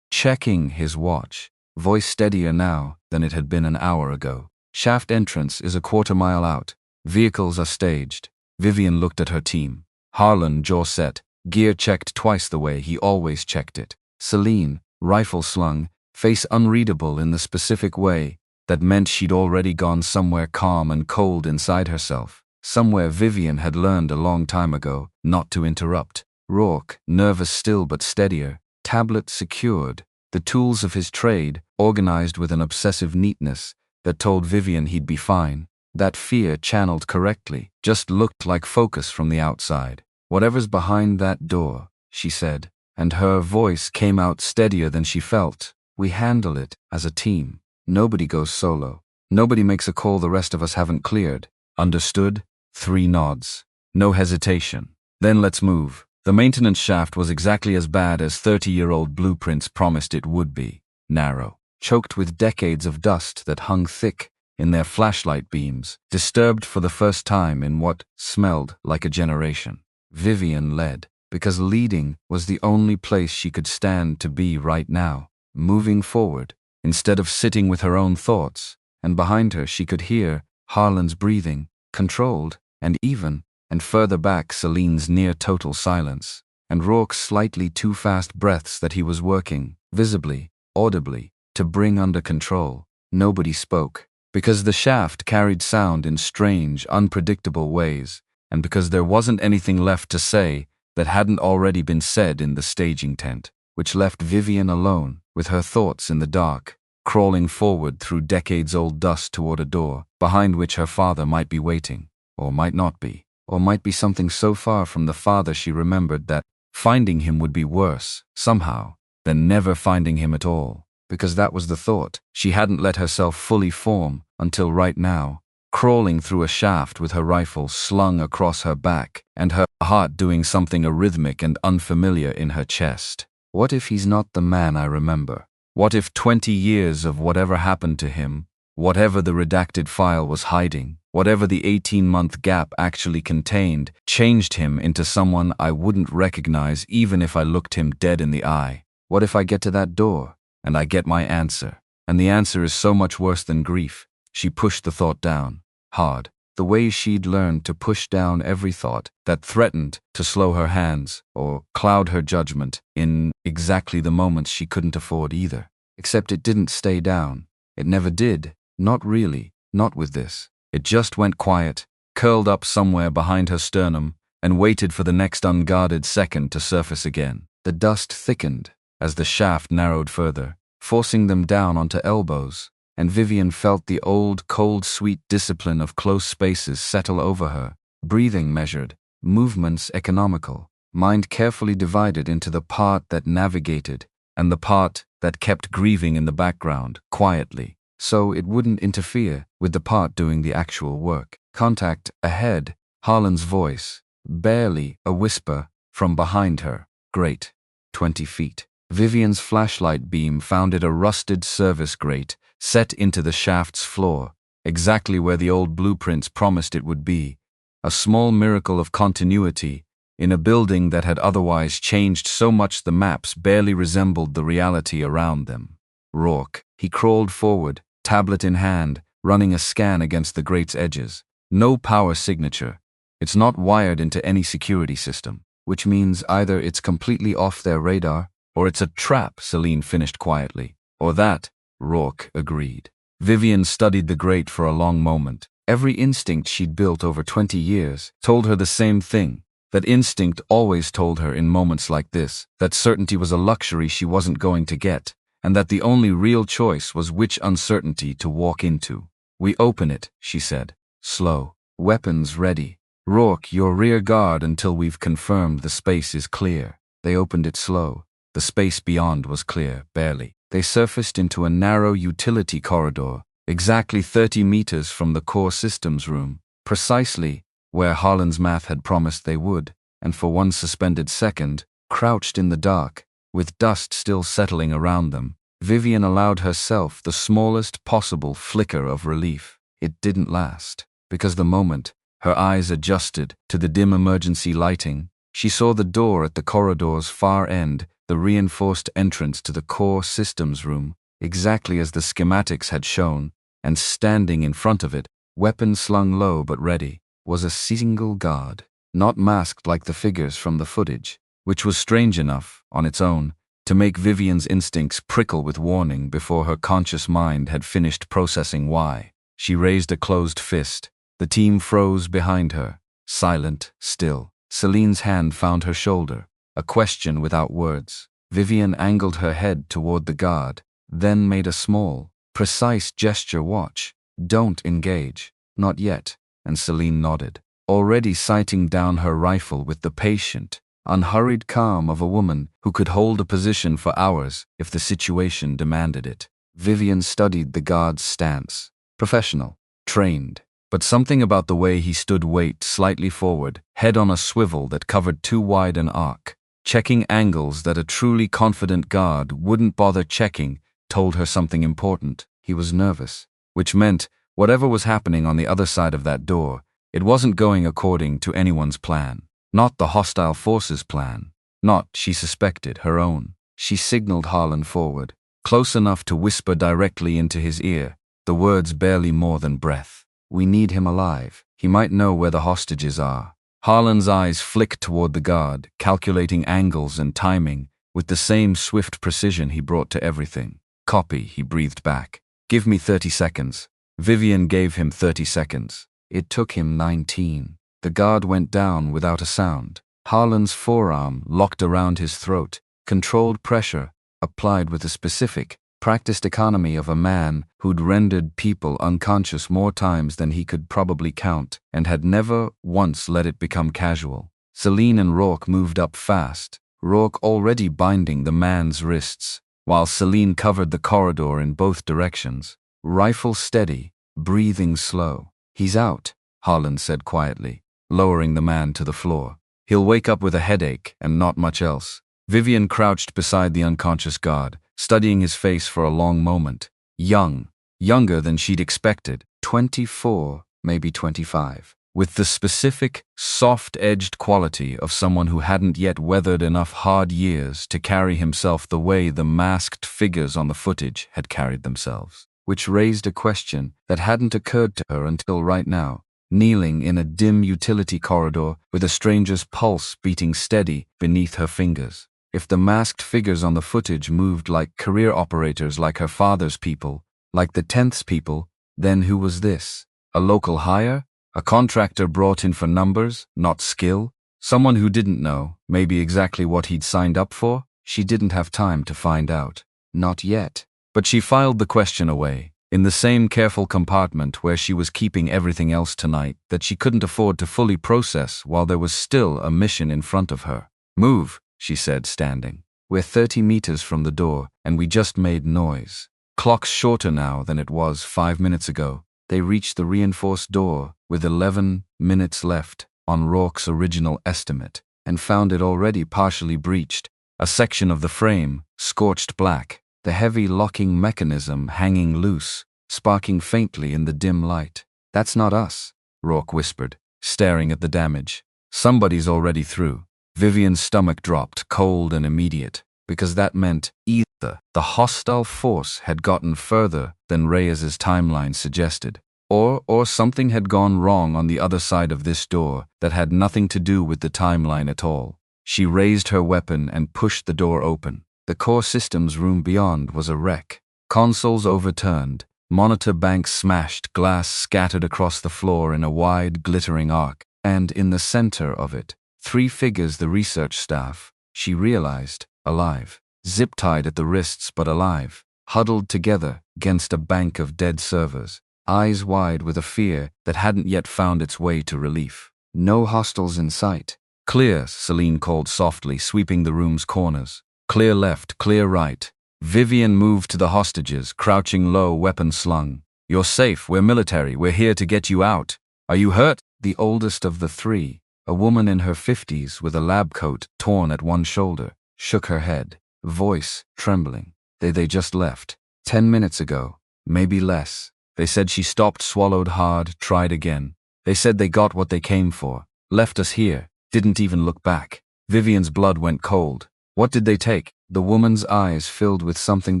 Speaker 1: checking his watch, voice steadier now than it had been an hour ago. Shaft entrance is a 1/4 mile out. Vehicles are staged. Vivian looked at her team. Harlan, jaw set, gear checked twice the way he always checked it. Celine, rifle slung, face unreadable in the specific way that meant she'd already gone somewhere calm and cold inside herself, somewhere Vivian had learned a long time ago not to interrupt. Rourke, nervous still but steadier, tablet secured, the tools of his trade organized with an obsessive neatness that told Vivian he'd be fine. That fear channeled correctly just looked like focus from the outside. "Whatever's behind that door," she said, and her voice came out steadier than she felt. "We handle it as a team. Nobody goes solo. Nobody makes a call the rest of us haven't cleared." "Understood?" 3 nods. No hesitation. "Then let's move." The maintenance shaft was exactly as bad as 30-year-old blueprints promised it would be. Narrow, choked with decades of dust that hung thick in their flashlight beams, disturbed for the first time in what smelled like a generation. Vivian led, because leading was the only place she could stand to be right now, moving forward, instead of sitting with her own thoughts, and behind her she could hear Harlan's breathing, controlled and even, and further back Celine's near-total silence, and Rourke's slightly too fast breaths that he was working, visibly, audibly, to bring under control. Nobody spoke, because the shaft carried sound in strange, unpredictable ways, and because there wasn't anything left to say that hadn't already been said in the staging tent, which left Vivian alone, with her thoughts in the dark, crawling forward through decades-old dust toward a door, behind which her father might be waiting, or might not be. Or might be something so far from the father she remembered that finding him would be worse, somehow, than never finding him at all. Because that was the thought she hadn't let herself fully form until right now, crawling through a shaft with her rifle slung across her back and her heart doing something arrhythmic and unfamiliar in her chest. What if he's not the man I remember? What if 20 years of whatever happened to him, whatever the redacted file was hiding, whatever the 18-month gap actually contained, changed him into someone I wouldn't recognize even if I looked him dead in the eye? What if I get to that door, and I get my answer, and the answer is so much worse than grief? She pushed the thought down, hard, the way she'd learned to push down every thought that threatened to slow her hands or cloud her judgment in exactly the moments she couldn't afford either. Except it didn't stay down. It never did. Not really. Not with this. It just went quiet, curled up somewhere behind her sternum, and waited for the next unguarded second to surface again. The dust thickened as the shaft narrowed further, forcing them down onto elbows, and Vivian felt the old, cold, sweet discipline of close spaces settle over her, breathing measured, movements economical, mind carefully divided into the part that navigated and the part that kept grieving in the background, quietly, so it wouldn't interfere with the part doing the actual work. Contact ahead, Harlan's voice, barely a whisper, from behind her. Great. 20 feet. Vivian's flashlight beam found it a rusted service grate set into the shaft's floor, exactly where the old blueprints promised it would be. A small miracle of continuity in a building that had otherwise changed so much the maps barely resembled the reality around them. Rourke. He crawled forward, tablet in hand, running a scan against the grate's edges. No power signature. It's not wired into any security system, which means either it's completely off their radar, or it's a trap, Celine finished quietly. Or that, Rourke agreed. Vivian studied the grate for a long moment. Every instinct she'd built over 20 years told her the same thing. That instinct always told her in moments like this, that certainty was a luxury she wasn't going to get, and that the only real choice was which uncertainty to walk into. We open it, she said. Slow. Weapons ready. Rourke, your rear guard until we've confirmed the space is clear. They opened it slow. The space beyond was clear, barely. They surfaced into a narrow utility corridor, exactly 30 meters from the core systems room, precisely where Harlan's math had promised they would, and for one suspended second, crouched in the dark, with dust still settling around them, Vivian allowed herself the smallest possible flicker of relief. It didn't last, because the moment her eyes adjusted to the dim emergency lighting, she saw the door at the corridor's far end, the reinforced entrance to the core systems room, exactly as the schematics had shown, and standing in front of it, weapon slung low but ready, was a single guard, not masked like the figures from the footage, which was strange enough, on its own, to make Vivian's instincts prickle with warning before her conscious mind had finished processing why. She raised a closed fist. The team froze behind her, silent, still. Celine's hand found her shoulder, a question without words. Vivian angled her head toward the guard, then made a small, precise gesture. Watch. Don't engage. Not yet. And Celine nodded. already sighting down her rifle with the patient, unhurried calm of a woman who could hold a position for hours if the situation demanded it. Vivian studied the guard's stance. Professional, trained, but something about the way he stood weight slightly forward, head on a swivel that covered too wide an arc, checking angles that a truly confident guard wouldn't bother checking, told her something important. He was nervous, which meant whatever was happening on the other side of that door, it wasn't going according to anyone's plan. Not the hostile forces' plan. Not, she suspected, her own. She signaled Harlan forward, close enough to whisper directly into his ear, the words barely more than breath. "We need him alive. He might know where the hostages are." Harlan's eyes flicked toward the guard, calculating angles and timing with the same swift precision he brought to everything. "Copy," he breathed back. "Give me 30 seconds. Vivian gave him 30 seconds. It took him 19. The guard went down without a sound. Harlan's forearm locked around his throat, controlled pressure, applied with a specific, practiced economy of a man who'd rendered people unconscious more times than he could probably count, and had never once let it become casual. Celine and Rourke moved up fast, Rourke already binding the man's wrists, while Celine covered the corridor in both directions. Rifle steady, breathing slow. "He's out," Harlan said quietly, lowering the man to the floor. "He'll wake up with a headache and not much else." Vivian crouched beside the unconscious guard, studying his face for a long moment. Young, younger than she'd expected, 24, maybe 25, with the specific, soft-edged quality of someone who hadn't yet weathered enough hard years to carry himself the way the masked figures on the footage had carried themselves. Which raised a question that hadn't occurred to her until right now. Kneeling in a dim utility corridor with a stranger's pulse beating steady beneath her fingers. If the masked figures on the footage moved like career operators, like her father's people, like the 10th's people, then who was this? A local hire? A contractor brought in for numbers, not skill? Someone who didn't know, maybe exactly what he'd signed up for? She didn't have time to find out. Not yet. But she filed the question away, in the same careful compartment where she was keeping everything else tonight that she couldn't afford to fully process while there was still a mission in front of her. "Move," she said, standing. "We're 30 meters from the door, and we just made noise." Clock's shorter now than it was 5 minutes ago. They reached the reinforced door with 11 minutes left on Rourke's original estimate, and found it already partially breached, a section of the frame scorched black, the heavy locking mechanism hanging loose, sparking faintly in the dim light. "That's not us," Rourke whispered, staring at the damage. "Somebody's already through." Vivian's stomach dropped, cold and immediate, because that meant either the hostile force had gotten further than Reyes's timeline suggested, or something had gone wrong on the other side of this door that had nothing to do with the timeline at all. She raised her weapon and pushed the door open. The core systems room beyond was a wreck. Consoles overturned, monitor banks smashed, glass scattered across the floor in a wide, glittering arc, and in the center of it, 3 figures the research staff, she realized, alive, zip-tied at the wrists but alive, huddled together against a bank of dead servers, eyes wide with a fear that hadn't yet found its way to relief. No hostiles in sight. "Clear," Celine called softly, sweeping the room's corners. "Clear left, clear right." Vivian moved to the hostages, crouching low, weapon slung. "You're safe, we're military, we're here to get you out. Are you hurt?" The oldest of the 3, a woman in her 50s with a lab coat torn at one shoulder, shook her head, voice trembling. They just left. 10 minutes ago, maybe less. They said she stopped, swallowed hard, tried again. They said they got what they came for, left us here, didn't even look back." Vivian's blood went cold. "What did they take?" The woman's eyes filled with something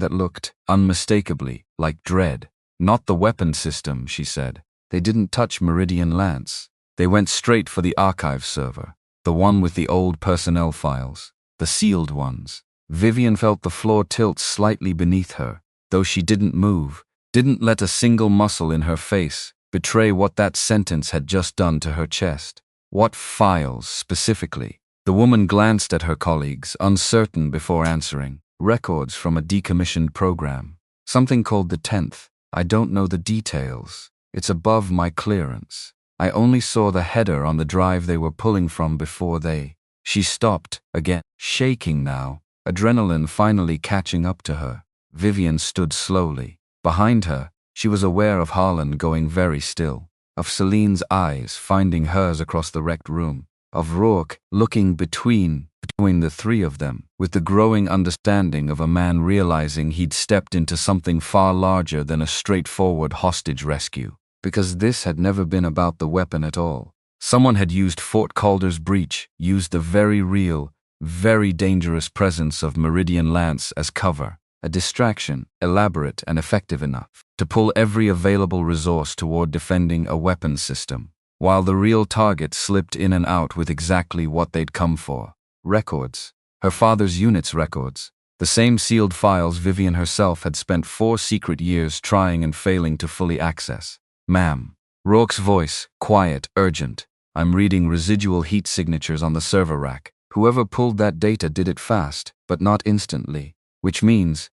Speaker 1: that looked, unmistakably, like dread. "Not the weapon system," she said. "They didn't touch Meridian Lance. They went straight for the archive server, the one with the old personnel files, the sealed ones." Vivian felt the floor tilt slightly beneath her, though she didn't move, didn't let a single muscle in her face betray what that sentence had just done to her chest. What files, specifically? The woman glanced at her colleagues, uncertain before answering. "Records from a decommissioned program. Something called the 10th. I don't know the details. It's above my clearance." I only saw the header on the drive they were pulling from before they. She stopped, again, shaking now, adrenaline finally catching up to her. Vivian stood slowly. Behind her, she was aware of Harlan going very still, of Celine's eyes finding hers across the wrecked room, of Rourke looking between the three of them, with the growing understanding of a man realizing he'd stepped into something far larger than a straightforward hostage rescue. Because this had never been about the weapon at all. Someone had used Fort Calder's breach, used the very real, very dangerous presence of Meridian Lance as cover, a distraction, elaborate and effective enough to pull every available resource toward defending a weapons system, while the real target slipped in and out with exactly what they'd come for. Records. Her father's unit's records. The same sealed files Vivian herself had spent 4 secret years trying and failing to fully access. Ma'am. Rourke's voice, quiet, urgent. I'm reading residual heat signatures on the server rack. Whoever pulled that data did it fast, but not instantly. Which means,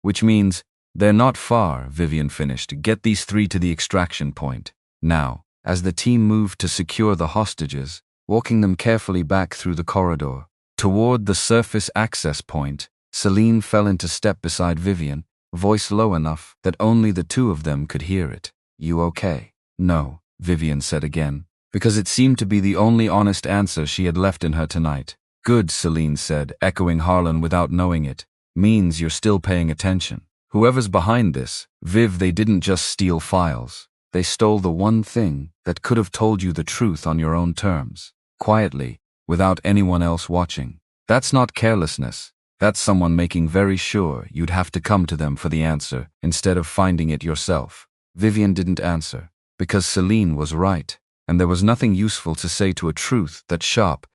Speaker 1: they're not far, Vivian finished. Get these 3 to the extraction point. Now, as the team moved to secure the hostages, walking them carefully back through the corridor, toward the surface access point, Celine fell into step beside Vivian, voice low enough that only the 2 of them could hear it. You okay? No, Vivian said again, because it seemed to be the only honest answer she had left in her tonight. Good, Celine said, echoing Harlan without knowing it. Means you're still paying attention. Whoever's behind this, Viv, they didn't just steal files. They stole the one thing that could have told you the truth on your own terms. Quietly, without anyone else watching. That's not carelessness. That's someone making very sure you'd have to come to them for the answer instead of finding it yourself. Vivian didn't answer, because Celine was right, and there was nothing useful to say to a truth that sharp,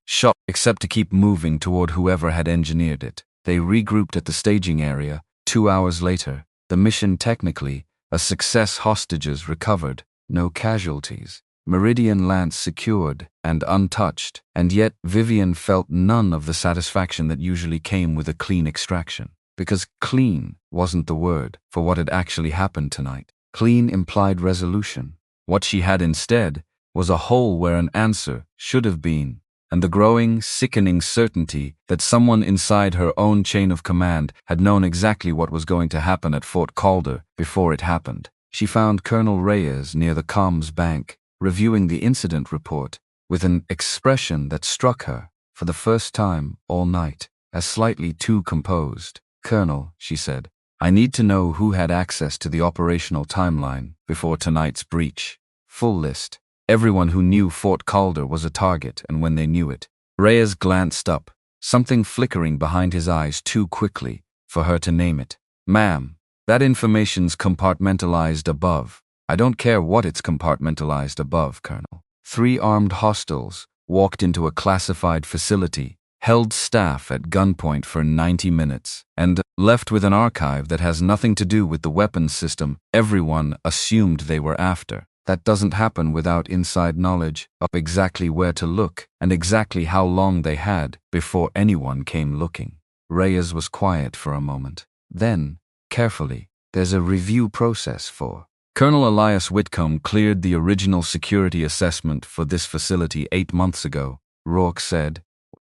Speaker 1: except to keep moving toward whoever had engineered it. They regrouped at the staging area. 2 hours later, the mission technically a success, hostages recovered, no casualties. Meridian Lance secured and untouched, and yet Vivian felt none of the satisfaction that usually came with a clean extraction. Because clean wasn't the word for what had actually happened tonight. Clean implied resolution. What she had instead was a hole where an answer should have been, and the growing, sickening certainty that someone inside her own chain of command had known exactly what was going to happen at Fort Calder before it happened. She found Colonel Reyes near the comms bank, reviewing the incident report, with an expression that struck her, for the first time all night, as slightly too composed. Colonel, she said, I need to know who had access to the operational timeline before tonight's breach. Full list. Everyone who knew Fort Calder was a target, and when they knew it. Reyes glanced up, something flickering behind his eyes too quickly for her to name it. Ma'am, that information's compartmentalized above. I don't care what it's compartmentalized above, Colonel. 3 armed hostiles walked into a classified facility, held staff at gunpoint for 90 minutes, and left with an archive that has nothing to do with the weapons system everyone assumed they were after. That doesn't happen without inside knowledge of exactly where to look and exactly how long they had before anyone came looking. Reyes was quiet for a moment. Then, carefully, there's a review process for. Colonel Elias Whitcomb cleared the original security assessment for this facility 8 months ago, Rourke said,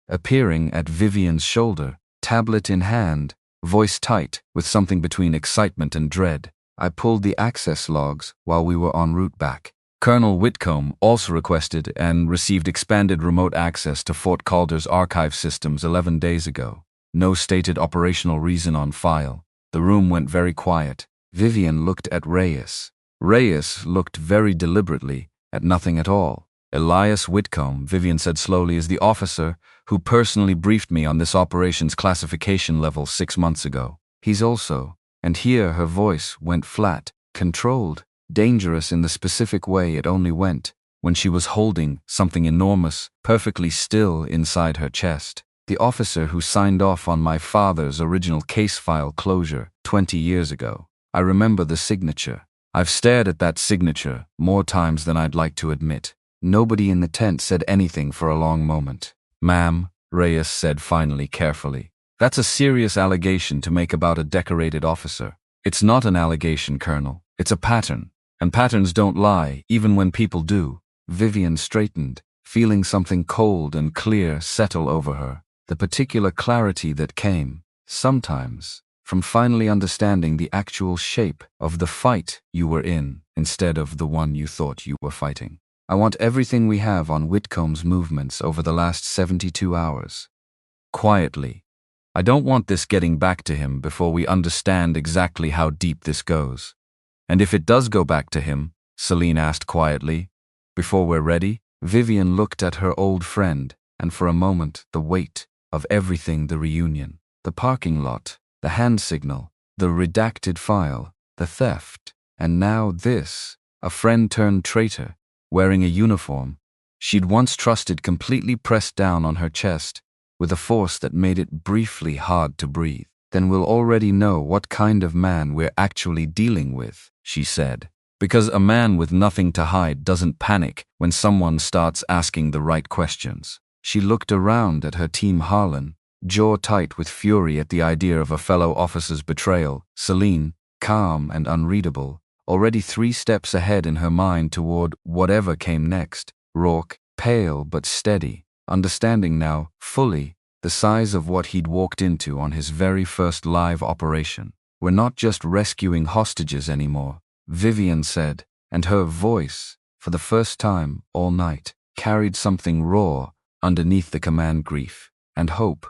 Speaker 1: appearing at Vivian's shoulder, tablet in hand, voice tight with something between excitement and dread. I pulled the access logs while we were en route back. Colonel Whitcomb also requested and received expanded remote access to Fort Calder's archive systems 11 days ago. No stated operational reason on file. The room went very quiet. Vivian looked at Reyes. Reyes looked very deliberately at nothing at all. Elias Whitcomb, Vivian said slowly, is the officer who personally briefed me on this operation's classification level 6 months ago. He's also, and here her voice went flat, controlled, dangerous in the specific way it only went when she was holding something enormous, perfectly still inside her chest. The officer who signed off on my father's original case file closure 20 years ago. I remember the signature. I've stared at that signature more times than I'd like to admit. Nobody in the tent said anything for a long moment. Ma'am, Reyes said finally carefully, that's a serious allegation to make about a decorated officer. It's not an allegation, Colonel. It's a pattern. And patterns don't lie, even when people do. Vivian straightened, feeling something cold and clear settle over her, the particular clarity that came, sometimes, from finally understanding the actual shape of the fight you were in instead of the one you thought you were fighting. I want everything we have on Whitcomb's movements over the last 72 hours. Quietly. I don't want this getting back to him before we understand exactly how deep this goes. And if it does go back to him, Celine asked quietly, before we're ready, Vivian looked at her old friend, and for a moment the weight of everything, the reunion, the parking lot, the hand signal, the redacted file, the theft, and now this, a friend turned traitor, wearing a uniform she'd once trusted completely pressed down on her chest, with a force that made it briefly hard to breathe. Then we'll already know what kind of man we're actually dealing with, she said. Because a man with nothing to hide doesn't panic when someone starts asking the right questions. She looked around at her team Harlan, jaw tight with fury at the idea of a fellow officer's betrayal, Celine, calm and unreadable, already 3 steps ahead in her mind toward whatever came next, Rourke, pale but steady, understanding now, fully, the size of what he'd walked into on his very first live operation. We're not just rescuing hostages anymore, Vivian said, and her voice, for the first time all night, carried something raw underneath the command grief, and hope,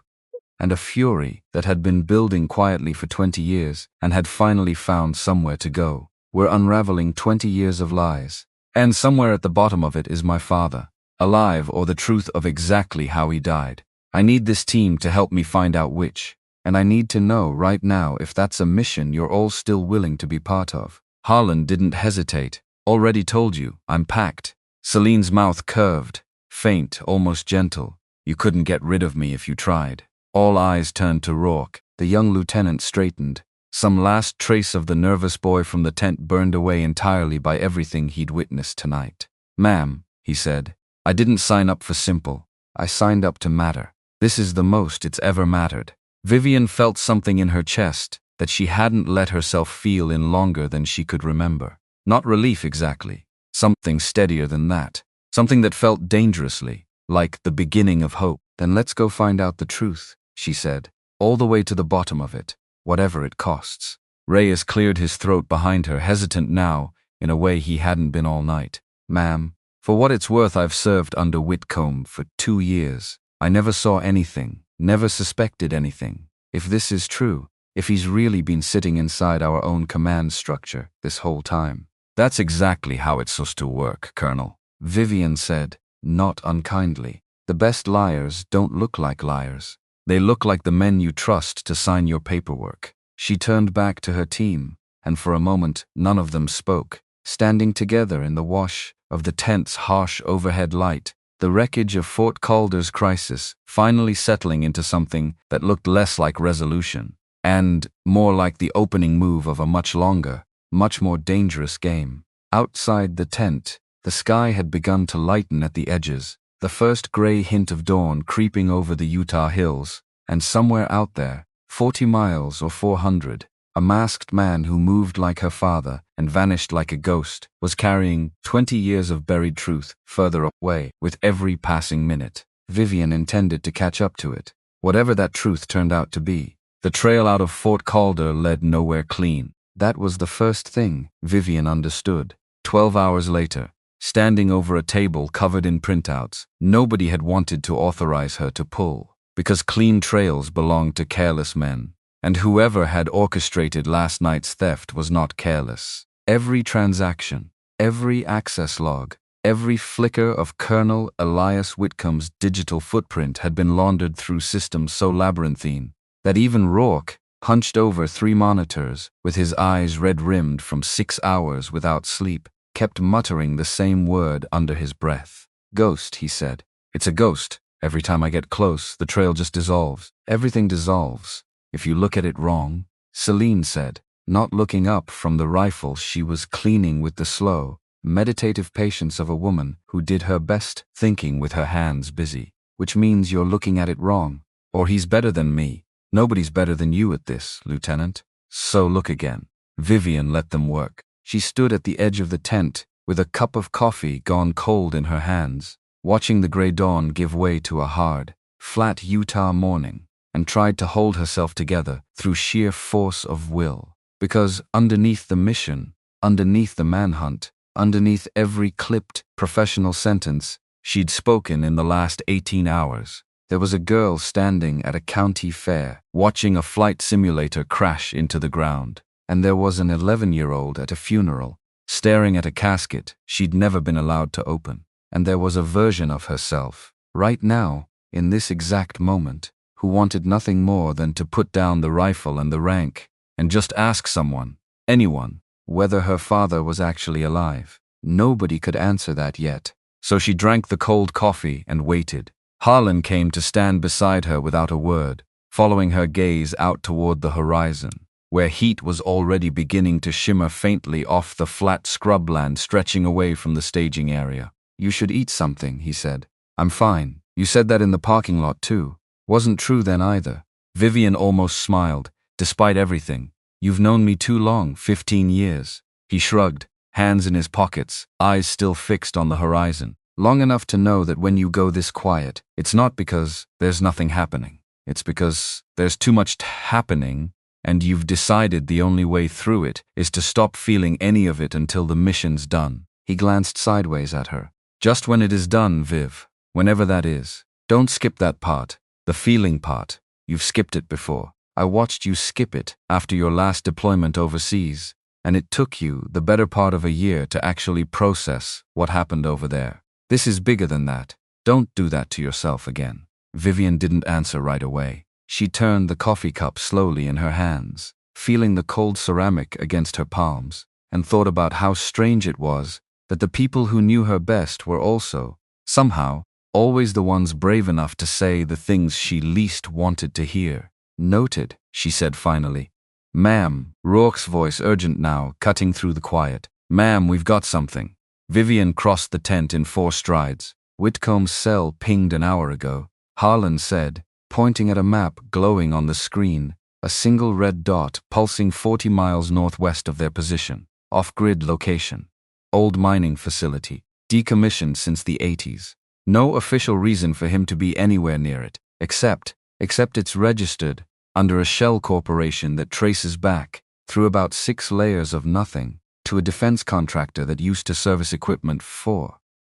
Speaker 1: and a fury that had been building quietly for 20 years and had finally found somewhere to go. We're unraveling 20 years of lies, and somewhere at the bottom of it is my father, alive, or the truth of exactly how he died. I need this team to help me find out which, and I need to know right now if that's a mission you're all still willing to be part of. Harlan didn't hesitate. Already told you, I'm packed. Celine's mouth curved, faint, almost gentle. You couldn't get rid of me if you tried. All eyes turned to Rourke. The young lieutenant straightened. Some last trace of the nervous boy from the tent burned away entirely by everything he'd witnessed tonight. Ma'am, he said, I didn't sign up for simple. I signed up to matter. This is the most it's ever mattered. Vivian felt something in her chest that she hadn't let herself feel in longer than she could remember. Not relief exactly. Something steadier than that. Something that felt dangerously like the beginning of hope. Then let's go find out the truth, she said, all the way to the bottom of it, whatever it costs. Reyes cleared his throat behind her, hesitant now, in a way he hadn't been all night. Ma'am, for what it's worth, I've served under Whitcomb for 2 years. I never saw anything, never suspected anything. If this is true, if he's really been sitting inside our own command structure this whole time. That's exactly how it's supposed to work, Colonel, Vivian said, not unkindly. The best liars don't look like liars. They look like the men you trust to sign your paperwork. She turned back to her team, and for a moment none of them spoke, standing together in the wash of the tent's harsh overhead light, the wreckage of Fort Calder's crisis finally settling into something that looked less like resolution, and more like the opening move of a much longer, much more dangerous game. Outside the tent, the sky had begun to lighten at the edges, the first gray hint of dawn creeping over the Utah hills, and somewhere out there, 40 miles or 400, a masked man who moved like her father and vanished like a ghost was carrying 20 years of buried truth further away with every passing minute. Vivian intended to catch up to it, whatever that truth turned out to be. The trail out of Fort Calder led nowhere clean. That was the first thing Vivian understood. 12 hours later, standing over a table covered in printouts, nobody had wanted to authorize her to pull, because clean trails belonged to careless men, and whoever had orchestrated last night's theft was not careless. Every transaction, every access log, every flicker of Colonel Elias Whitcomb's digital footprint had been laundered through systems so labyrinthine that even Rourke, hunched over 3 monitors, with his eyes red-rimmed from 6 hours without sleep, kept muttering the same word under his breath. Ghost, he said. It's a ghost. Every time I get close, the trail just dissolves. Everything dissolves. If you look at it wrong, Celine said, not looking up from the rifle she was cleaning with the slow, meditative patience of a woman who did her best thinking with her hands busy. Which means you're looking at it wrong. Or he's better than me. Nobody's better than you at this, Lieutenant. So look again. Vivian let them work. She stood at the edge of the tent, with a cup of coffee gone cold in her hands, watching the gray dawn give way to a hard, flat Utah morning, and tried to hold herself together through sheer force of will. Because underneath the mission, underneath the manhunt, underneath every clipped, professional sentence she'd spoken in the last 18 hours, there was a girl standing at a county fair, watching a flight simulator crash into the ground. And there was an 11-year-old at a funeral, staring at a casket she'd never been allowed to open. And there was a version of herself, right now, in this exact moment, who wanted nothing more than to put down the rifle and the rank, and just ask someone, anyone, whether her father was actually alive. Nobody could answer that yet. So she drank the cold coffee and waited. Harlan came to stand beside her without a word, following her gaze out toward the horizon, where heat was already beginning to shimmer faintly off the flat scrubland stretching away from the staging area. "You should eat something," he said. "I'm fine. You said that in the parking lot too." "Wasn't true then either." Vivian almost smiled. "Despite everything, you've known me too long, 15 years. He shrugged, hands in his pockets, eyes still fixed on the horizon. "Long enough to know that when you go this quiet, it's not because there's nothing happening. It's because there's too much happening, and you've decided the only way through it is to stop feeling any of it until the mission's done." He glanced sideways at her. "Just when it is done, Viv. Whenever that is. Don't skip that part. The feeling part. You've skipped it before. I watched you skip it after your last deployment overseas, and it took you the better part of a year to actually process what happened over there. This is bigger than that. Don't do that to yourself again." Vivian didn't answer right away. She turned the coffee cup slowly in her hands, feeling the cold ceramic against her palms, and thought about how strange it was that the people who knew her best were also, somehow, always the ones brave enough to say the things she least wanted to hear. "Noted," she said finally. "Ma'am," Rourke's voice urgent now, cutting through the quiet. "Ma'am, we've got something." Vivian crossed the tent in 4 strides. "Whitcomb's cell pinged an hour ago," Harlan said, pointing at a map glowing on the screen, a single red dot pulsing 40 miles northwest of their position. Off-grid location. Old mining facility, decommissioned since the 80s. No official reason for him to be anywhere near it, except it's registered under a shell corporation that traces back, through about 6 layers of nothing, to a defense contractor that used to service equipment for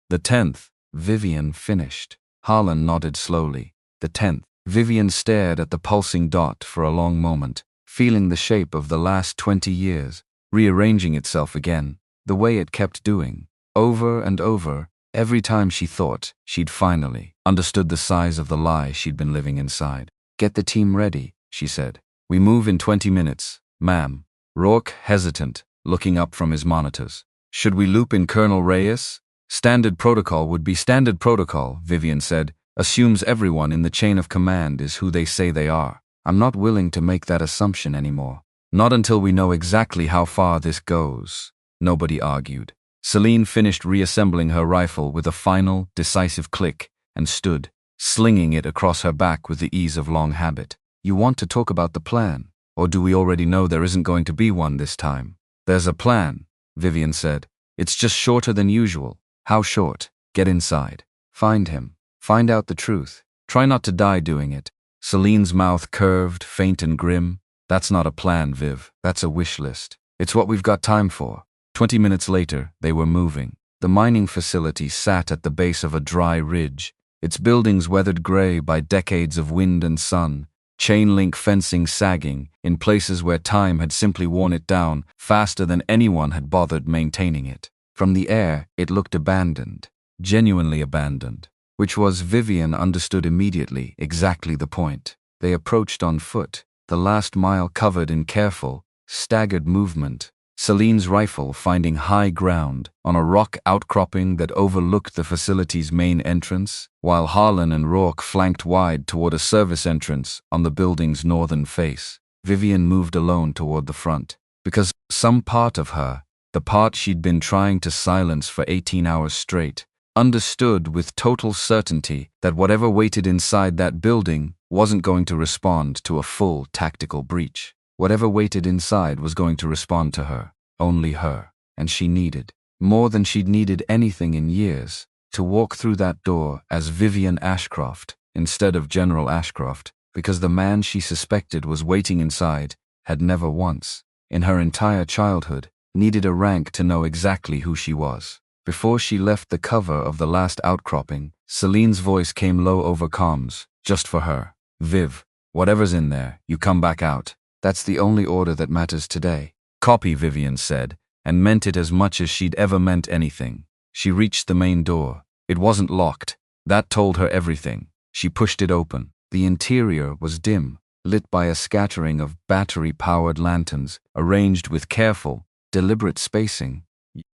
Speaker 1: the 10th. Vivian finished. Harlan nodded slowly. The 10th. Vivian stared at the pulsing dot for a long moment, feeling the shape of the last 20 years, rearranging itself again, the way it kept doing, over and over, every time she thought she'd finally understood the size of the lie she'd been living inside. "Get the team ready," she said. "We move in 20 minutes, ma'am." Rourke hesitant, looking up from his monitors. "Should we loop in Colonel Reyes?" "Standard protocol would be standard protocol," Vivian said. "Assumes everyone in the chain of command is who they say they are." "I'm not willing to make that assumption anymore." "Not until we know exactly how far this goes," nobody argued. Celine finished reassembling her rifle with a final, decisive click and stood, slinging it across her back with the ease of long habit. "You want to talk about the plan? Or do we already know there isn't going to be one this time?" "There's a plan," Vivian said. "It's just shorter than usual." "How short?" "Get inside. Find him. Find out the truth. Try not to die doing it." Celine's mouth curved, faint and grim. "That's not a plan, Viv. That's a wish list. It's what we've got time for." 20 minutes later, they were moving. The mining facility sat at the base of a dry ridge, its buildings weathered gray by decades of wind and sun, chain-link fencing sagging in places where time had simply worn it down faster than anyone had bothered maintaining it. From the air, it looked abandoned, genuinely abandoned, which was, Vivian understood immediately, exactly the point. They approached on foot, the last mile covered in careful, staggered movement, Celine's rifle finding high ground on a rock outcropping that overlooked the facility's main entrance, while Harlan and Rourke flanked wide toward a service entrance on the building's northern face. Vivian moved alone toward the front, because some part of her, the part she'd been trying to silence for 18 hours straight, understood with total certainty that whatever waited inside that building wasn't going to respond to a full tactical breach. Whatever waited inside was going to respond to her, only her, and she needed more than she'd needed anything in years, to walk through that door as Vivian Ashcroft instead of General Ashcroft, because the man she suspected was waiting inside had never once, in her entire childhood, needed a rank to know exactly who she was. Before she left the cover of the last outcropping, Celine's voice came low over comms, just for her. Viv, whatever's in there, you come back out. That's the only order that matters today. Copy, Vivian said, and meant it as much as she'd ever meant anything. She reached the main door. It wasn't locked. That told her everything. She pushed it open. The interior was dim, lit by a scattering of battery-powered lanterns, arranged with careful, deliberate spacing,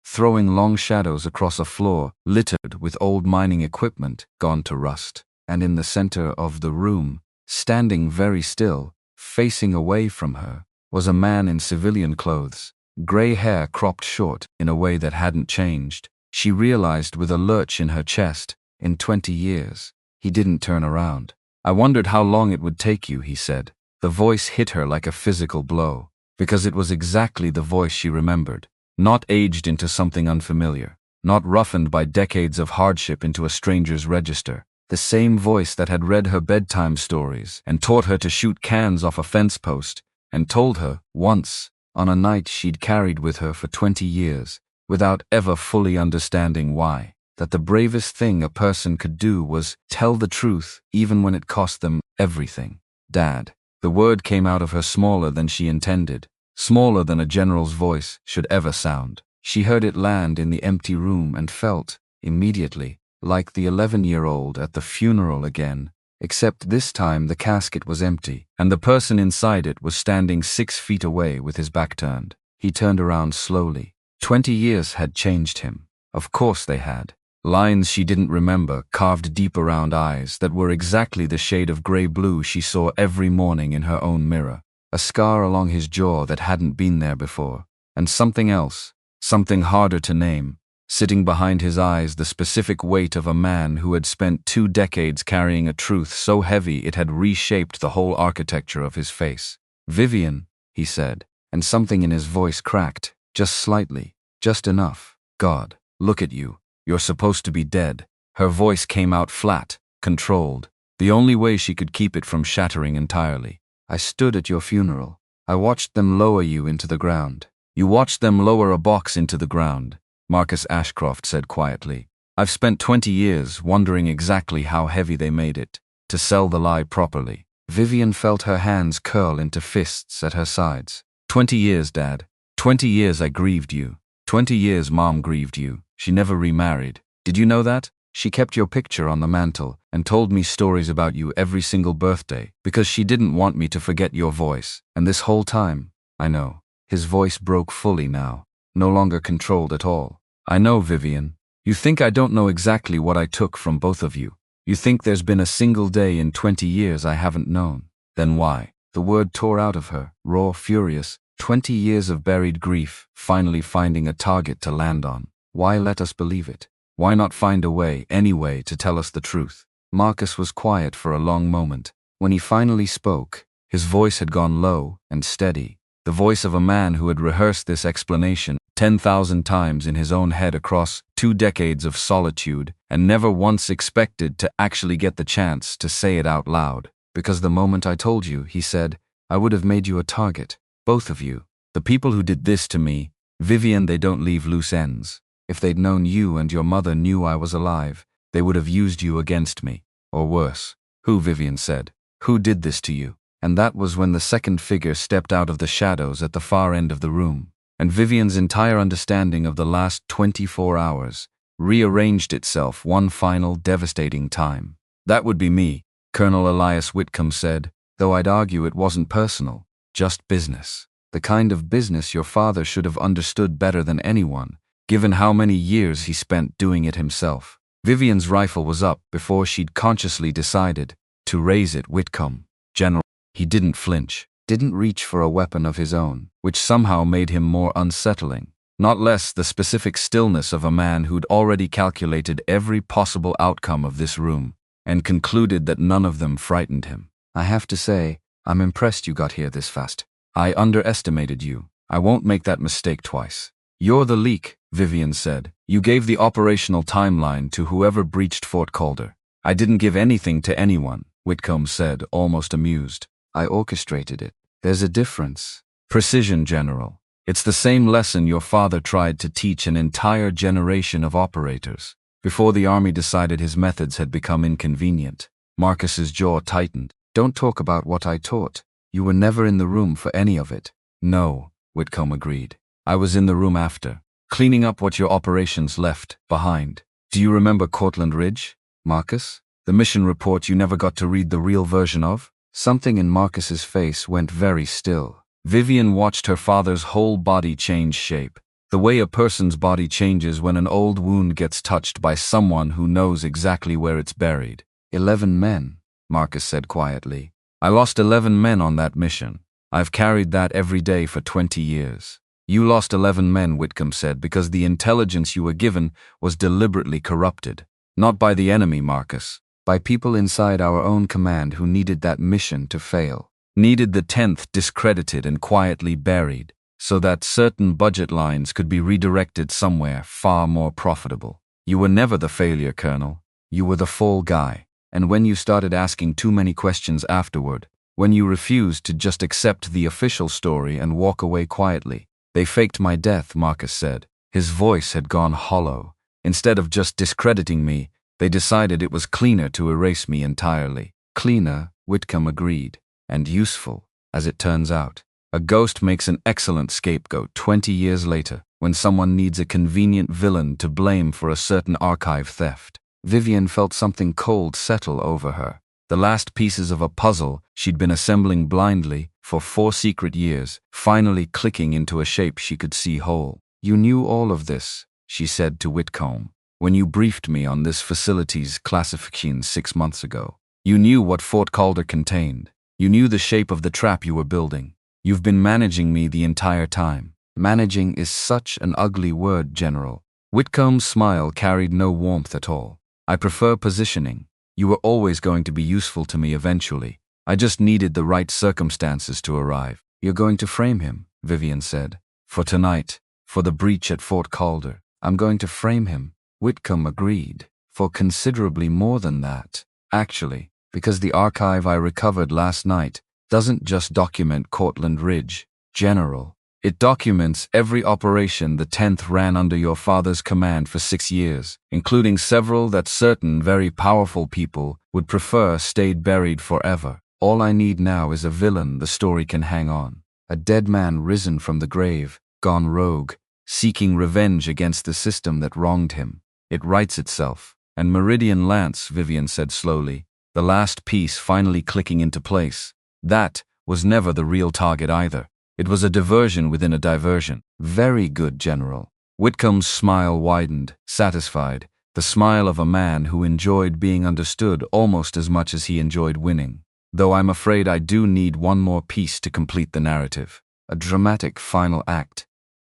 Speaker 1: throwing long shadows across a floor littered with old mining equipment gone to rust. And in the center of the room, standing very still, facing away from her, was a man in civilian clothes, gray hair cropped short in a way that hadn't changed. She realized with a lurch in her chest, in 20 years, he didn't turn around. I wondered how long it would take you, he said. The voice hit her like a physical blow, because it was exactly the voice she remembered. Not aged into something unfamiliar, not roughened by decades of hardship into a stranger's register. The same voice that had read her bedtime stories and taught her to shoot cans off a fence post, and told her, once, on a night she'd carried with her for 20 years, without ever fully understanding why, that the bravest thing a person could do was tell the truth even when it cost them everything. Dad. The word came out of her smaller than she intended. Smaller than a general's voice should ever sound. She heard it land in the empty room and felt, immediately, like the 11-year-old at the funeral again, except this time the casket was empty, and the person inside it was standing 6 feet away with his back turned. He turned around slowly. 20 years had changed him. Of course they had. Lines she didn't remember carved deep around eyes that were exactly the shade of gray-blue she saw every morning in her own mirror. A scar along his jaw that hadn't been there before, and something else, something harder to name, sitting behind his eyes, the specific weight of a man who had spent 2 decades carrying a truth so heavy it had reshaped the whole architecture of his face. Vivian, he said, and something in his voice cracked, just slightly, just enough. God, look at you. You're supposed to be dead. Her voice came out flat, controlled, the only way she could keep it from shattering entirely. I stood at your funeral. I watched them lower you into the ground. You watched them lower a box into the ground, Marcus Ashcroft said quietly. I've spent 20 years wondering exactly how heavy they made it, to sell the lie properly. Vivian felt her hands curl into fists at her sides. 20 years, Dad. 20 years I grieved you. 20 years Mom grieved you. She never remarried. Did you know that? She kept your picture on the mantle and told me stories about you every single birthday because she didn't want me to forget your voice. And this whole time, I know. His voice broke fully now, no longer controlled at all. I know, Vivian. You think I don't know exactly what I took from both of you. You think there's been a single day in 20 years I haven't known. Then why? The word tore out of her, raw, furious. 20 years of buried grief, finally finding a target to land on. Why let us believe it? Why not find a way, any way, to tell us the truth? Marcus was quiet for a long moment. When he finally spoke, his voice had gone low and steady, the voice of a man who had rehearsed this explanation 10,000 times in his own head across 2 decades of solitude and never once expected to actually get the chance to say it out loud. Because the moment I told you, he said, I would have made you a target. Both of you. The people who did this to me, Vivian, they don't leave loose ends. If they'd known you and your mother knew I was alive, they would have used you against me. Or worse. Who, Vivian said. Who did this to you? And that was when the second figure stepped out of the shadows at the far end of the room, and Vivian's entire understanding of the last 24 hours rearranged itself one final devastating time. That would be me, Colonel Elias Whitcomb said, though I'd argue it wasn't personal, just business. The kind of business your father should have understood better than anyone, given how many years he spent doing it himself. Vivian's rifle was up before she'd consciously decided to raise it. Whitcomb, General. He didn't flinch, didn't reach for a weapon of his own, which somehow made him more unsettling. Not less the specific stillness of a man who'd already calculated every possible outcome of this room, and concluded that none of them frightened him. I have to say, I'm impressed you got here this fast. I underestimated you. I won't make that mistake twice. You're the leak, Vivian said. You gave the operational timeline to whoever breached Fort Calder. I didn't give anything to anyone, Whitcomb said, almost amused. I orchestrated it. There's a difference. Precision, General. It's the same lesson your father tried to teach an entire generation of operators. Before the army decided his methods had become inconvenient, Marcus's jaw tightened. Don't talk about what I taught. You were never in the room for any of it. No, Whitcomb agreed. I was in the room after, cleaning up what your operations left behind. Do you remember Cortlandt Ridge, Marcus? The mission report you never got to read the real version of? Something in Marcus's face went very still. Vivian watched her father's whole body change shape, the way a person's body changes when an old wound gets touched by someone who knows exactly where it's buried. 11 men, Marcus said quietly. I lost 11 men on that mission. I've carried that every day for 20 years. You lost 11 men, Whitcomb said, because the intelligence you were given was deliberately corrupted. Not by the enemy, Marcus. By people inside our own command who needed that mission to fail. Needed the 10th discredited and quietly buried, so that certain budget lines could be redirected somewhere far more profitable. You were never the failure, Colonel. You were the fall guy. And when you started asking too many questions afterward, when you refused to just accept the official story and walk away quietly, they faked my death, Marcus said. His voice had gone hollow. Instead of just discrediting me, they decided it was cleaner to erase me entirely. Cleaner, Whitcomb agreed. And useful, as it turns out. A ghost makes an excellent scapegoat 20 years later, when someone needs a convenient villain to blame for a certain archive theft. Vivian felt something cold settle over her. The last pieces of a puzzle she'd been assembling blindly for 4 secret years, finally clicking into a shape she could see whole. You knew all of this, she said to Whitcomb, when you briefed me on this facility's classification 6 months ago. You knew what Fort Calder contained. You knew the shape of the trap you were building. You've been managing me the entire time. Managing is such an ugly word, General. Whitcomb's smile carried no warmth at all. I prefer positioning. You were always going to be useful to me eventually. I just needed the right circumstances to arrive. You're going to frame him, Vivian said. For tonight, for the breach at Fort Calder. I'm going to frame him. Whitcomb agreed. For considerably more than that. Actually, because the archive I recovered last night doesn't just document Cortlandt Ridge, General. It documents every operation the 10th ran under your father's command for 6 years, including several that certain very powerful people would prefer stayed buried forever. All I need now is a villain the story can hang on. A dead man risen from the grave, gone rogue, seeking revenge against the system that wronged him. It writes itself. And Meridian Lance, Vivian said slowly, the last piece finally clicking into place. That was never the real target either. It was a diversion within a diversion. Very good, General. Whitcomb's smile widened, satisfied, the smile of a man who enjoyed being understood almost as much as he enjoyed winning. Though I'm afraid I do need one more piece to complete the narrative. A dramatic final act.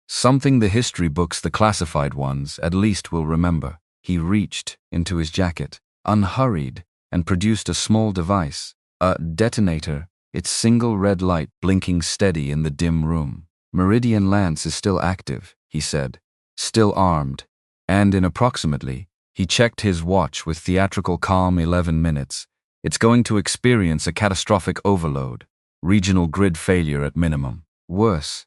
Speaker 1: Something the history books, the classified ones, at least will remember. He reached into his jacket, unhurried, and produced a small device, a detonator, its single red light blinking steady in the dim room. Meridian Lance is still active, he said, still armed, and in approximately, he checked his watch with theatrical calm 11 minutes. It's going to experience a catastrophic overload, regional grid failure at minimum. Worse,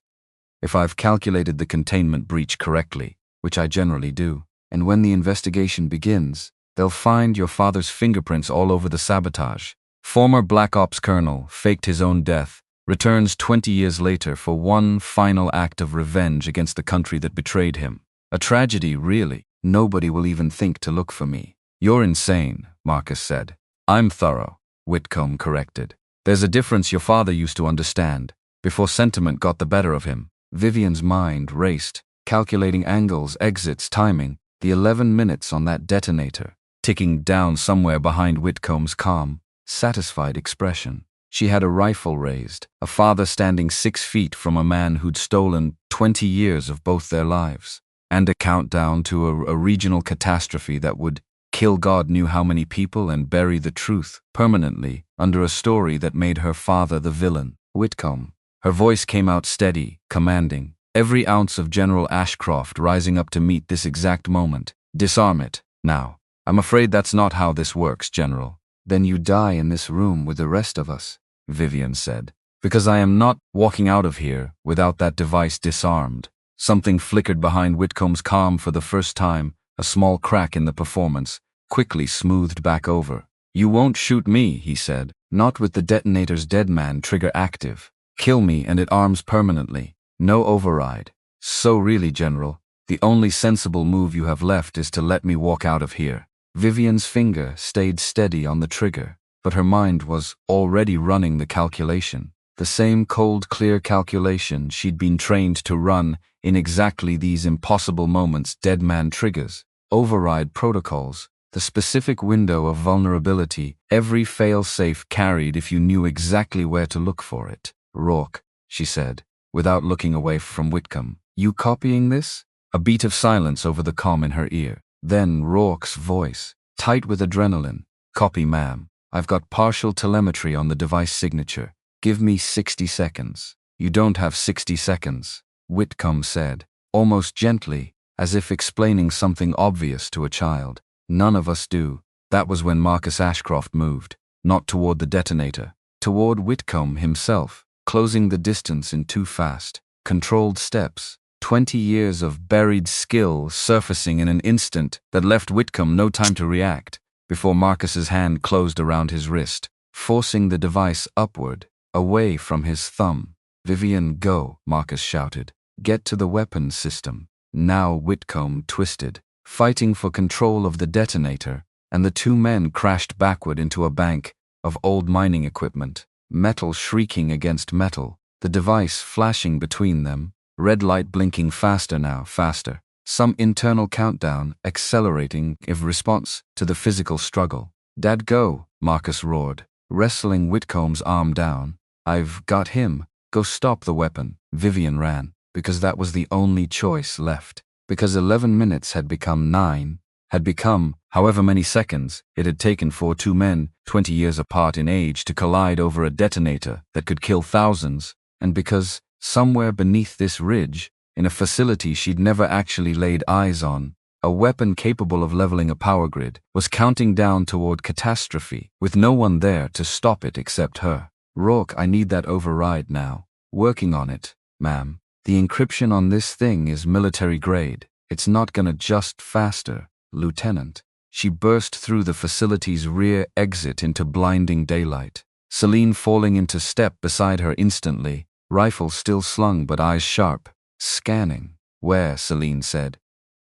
Speaker 1: if I've calculated the containment breach correctly, which I generally do, and when the investigation begins, they'll find your father's fingerprints all over the sabotage. Former Black Ops colonel faked his own death, returns 20 years later for one final act of revenge against the country that betrayed him. A tragedy, really. Nobody will even think to look for me. You're insane, Marcus said. I'm thorough, Whitcomb corrected. There's a difference your father used to understand, before sentiment got the better of him. Vivian's mind raced, calculating angles, exits, timing, the 11 minutes on that detonator, ticking down somewhere behind Whitcomb's calm, satisfied expression. She had a rifle raised, a father standing 6 feet from a man who'd stolen 20 years of both their lives, and a countdown to a regional catastrophe that would kill God knew how many people and bury the truth permanently under a story that made her father the villain. Whitcomb. Her voice came out steady, commanding. Every ounce of General Ashcroft rising up to meet this exact moment. Disarm it, now. I'm afraid that's not how this works, General. Then you die in this room with the rest of us, Vivian said. Because I am not walking out of here without that device disarmed. Something flickered behind Whitcomb's calm for the first time, a small crack in the performance, quickly smoothed back over. You won't shoot me, he said, not with the detonator's dead man trigger active. Kill me and it arms permanently. No override. So really, General, the only sensible move you have left is to let me walk out of here. Vivian's finger stayed steady on the trigger, but her mind was already running the calculation. The same cold, clear calculation she'd been trained to run in exactly these impossible moments dead man triggers, override protocols, the specific window of vulnerability every fail-safe carried if you knew exactly where to look for it. Rourke, she said, without looking away from Whitcomb. You copying this? A beat of silence over the comm in her ear. Then Rourke's voice, tight with adrenaline. Copy, ma'am. I've got partial telemetry on the device signature. Give me 60 seconds. You don't have 60 seconds, Whitcomb said, almost gently, as if explaining something obvious to a child. None of us do. That was when Marcus Ashcroft moved, not toward the detonator, toward Whitcomb himself, closing the distance in 2 fast, controlled steps. 20 years of buried skill surfacing in an instant that left Whitcomb no time to react, before Marcus's hand closed around his wrist, forcing the device upward, away from his thumb. Vivian, go, Marcus shouted. Get to the weapons system. Now Whitcomb twisted, fighting for control of the detonator, and the 2 men crashed backward into a bank of old mining equipment, metal shrieking against metal, the device flashing between them, red light blinking faster now, faster. Some internal countdown accelerating in response to the physical struggle. Dad, go, Marcus roared, wrestling Whitcomb's arm down. I've got him. Go stop the weapon. Vivian ran, because that was the only choice left. Because 11 minutes had become 9, had become however many seconds it had taken for 2 men, 20 years apart in age, to collide over a detonator that could kill thousands, and because somewhere beneath this ridge, in a facility she'd never actually laid eyes on, a weapon capable of leveling a power grid was counting down toward catastrophe, with no one there to stop it except her. Rourke, I need that override now. Working on it, ma'am. The encryption on this thing is military grade. It's not gonna just faster, Lieutenant. She burst through the facility's rear exit into blinding daylight. Celine falling into step beside her instantly, rifle still slung but eyes sharp. Scanning. Where? Celine said.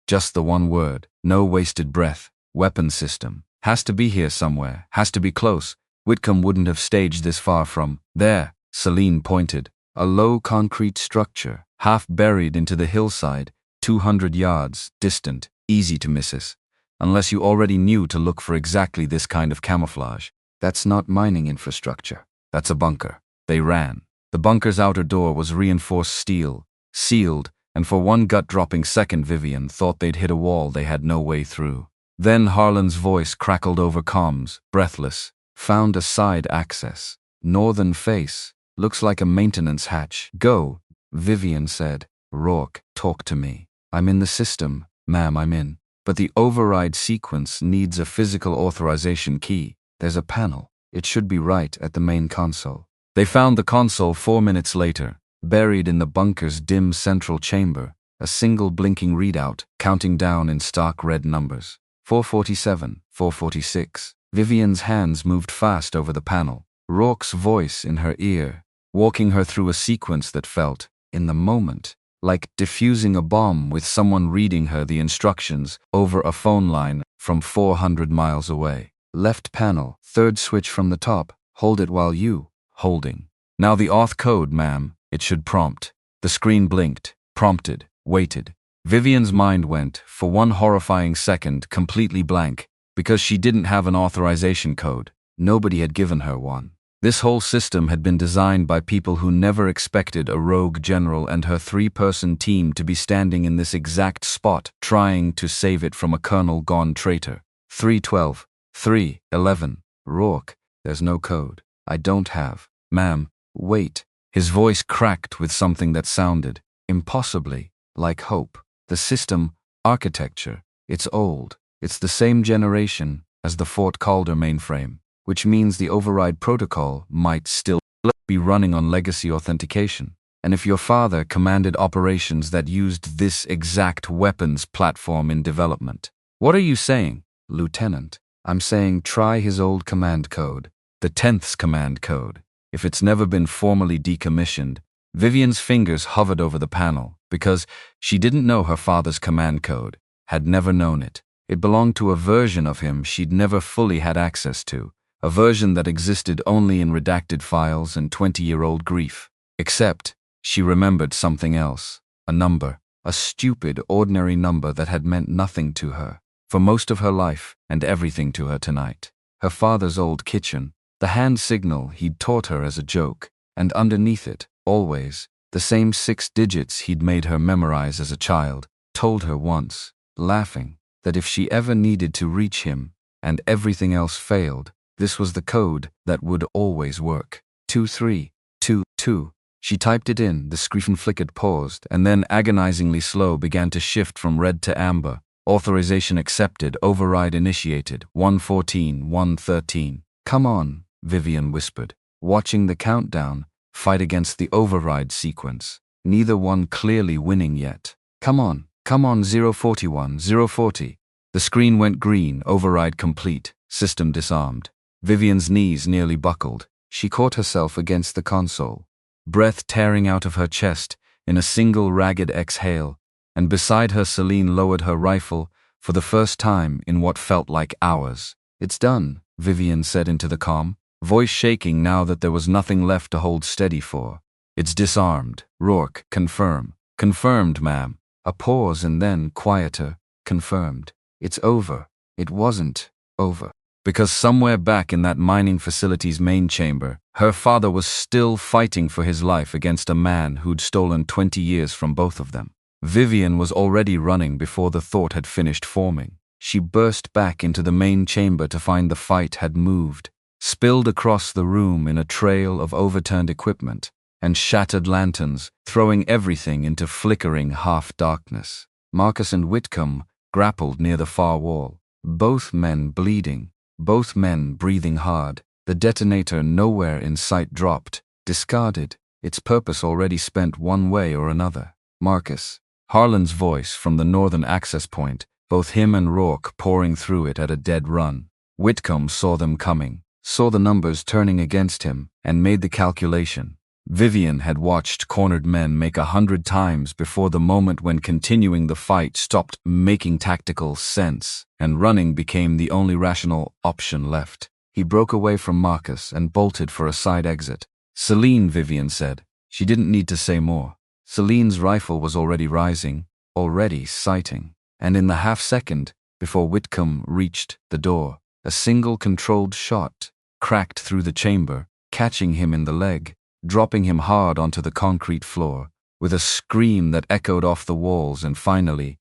Speaker 1: Just the one word. No wasted breath. Weapon system. Has to be here somewhere. Has to be close. Whitcomb wouldn't have staged this far from. There, Celine pointed. A low concrete structure, half buried into the hillside, 200 yards distant, easy to miss us. Unless you already knew to look for exactly this kind of camouflage. That's not mining infrastructure. That's a bunker. They ran. The bunker's outer door was reinforced steel, sealed, and for one gut-dropping second Vivian thought they'd hit a wall they had no way through. Then Harlan's voice crackled over comms, breathless. Found a side access. Northern face. Looks like a maintenance hatch. Go, Vivian said. Rourke, talk to me. I'm in the system, ma'am, I'm in. But the override sequence needs a physical authorization key. There's a panel. It should be right at the main console. They found the console 4 minutes later, buried in the bunker's dim central chamber, a single blinking readout, counting down in stark red numbers. 447, 446. Vivian's hands moved fast over the panel, Rourke's voice in her ear, walking her through a sequence that felt, in the moment, like defusing a bomb with someone reading her the instructions over a phone line from 400 miles away. Left panel, third switch from the top, hold it while you, holding. Now the auth code, ma'am, it should prompt. The screen blinked, prompted, waited. Vivian's mind went, for one horrifying second, completely blank, because she didn't have an authorization code. Nobody had given her one. This whole system had been designed by people who never expected a rogue general and her 3-person team to be standing in this exact spot, trying to save it from a colonel gone traitor. 312, 311. Rourke, there's no code. I don't have. Ma'am, wait. His voice cracked with something that sounded Impossibly, like hope. The system, architecture, it's old. It's the same generation as the Fort Calder mainframe, which means the override protocol might still be running on legacy authentication. And if your father commanded operations that used this exact weapons platform in development. What are you saying, Lieutenant? I'm saying try his old command code, the 10th's command code. If it's never been formally decommissioned, Vivian's fingers hovered over the panel because she didn't know her father's command code, had never known it. It belonged to a version of him she'd never fully had access to, a version that existed only in redacted files and 20-year-old grief. Except, she remembered something else, a number, a stupid, ordinary number that had meant nothing to her, for most of her life and everything to her tonight. Her father's old kitchen, the hand signal he'd taught her as a joke, and underneath it, always, the same 6 digits he'd made her memorize as a child, told her once, laughing, that if she ever needed to reach him, and everything else failed, this was the code that would always work. 2322. She typed it in, the screen flickered, paused, and then agonizingly slow began to shift from red to amber. Authorization accepted, override initiated, 114, 113. Come on, Vivian whispered, watching the countdown fight against the override sequence, neither one clearly winning yet. Come on, 041, 040. The screen went green, override complete, system disarmed. Vivian's knees nearly buckled. She caught herself against the console, breath tearing out of her chest in a single ragged exhale, and beside her Celine lowered her rifle for the first time in what felt like hours. It's done, Vivian said into the comm, voice shaking now that there was nothing left to hold steady for. It's disarmed. Rourke, confirm. Confirmed, ma'am. A pause and then, quieter, confirmed. It's over. It wasn't over. Because somewhere back in that mining facility's main chamber, her father was still fighting for his life against a man who'd stolen 20 years from both of them. Vivian was already running before the thought had finished forming. She burst back into the main chamber to find the fight had moved, spilled across the room in a trail of overturned equipment and shattered lanterns, throwing everything into flickering half-darkness. Marcus and Whitcomb grappled near the far wall, both men bleeding, both men breathing hard. The detonator nowhere in sight dropped, discarded, its purpose already spent one way or another. Marcus, Harlan's voice from the northern access point, both him and Rourke pouring through it at a dead run. Whitcomb saw them coming, saw the numbers turning against him, and made the calculation. Vivian had watched cornered men make 100 times before the moment when continuing the fight stopped making tactical sense, and running became the only rational option left. He broke away from Marcus and bolted for a side exit. Celine, Vivian said. She didn't need to say more. Celine's rifle was already rising, already sighting. And in the half-second before Whitcomb reached the door, a single controlled shot cracked through the chamber, catching him in the leg, dropping him hard onto the concrete floor, with a scream that echoed off the walls and finally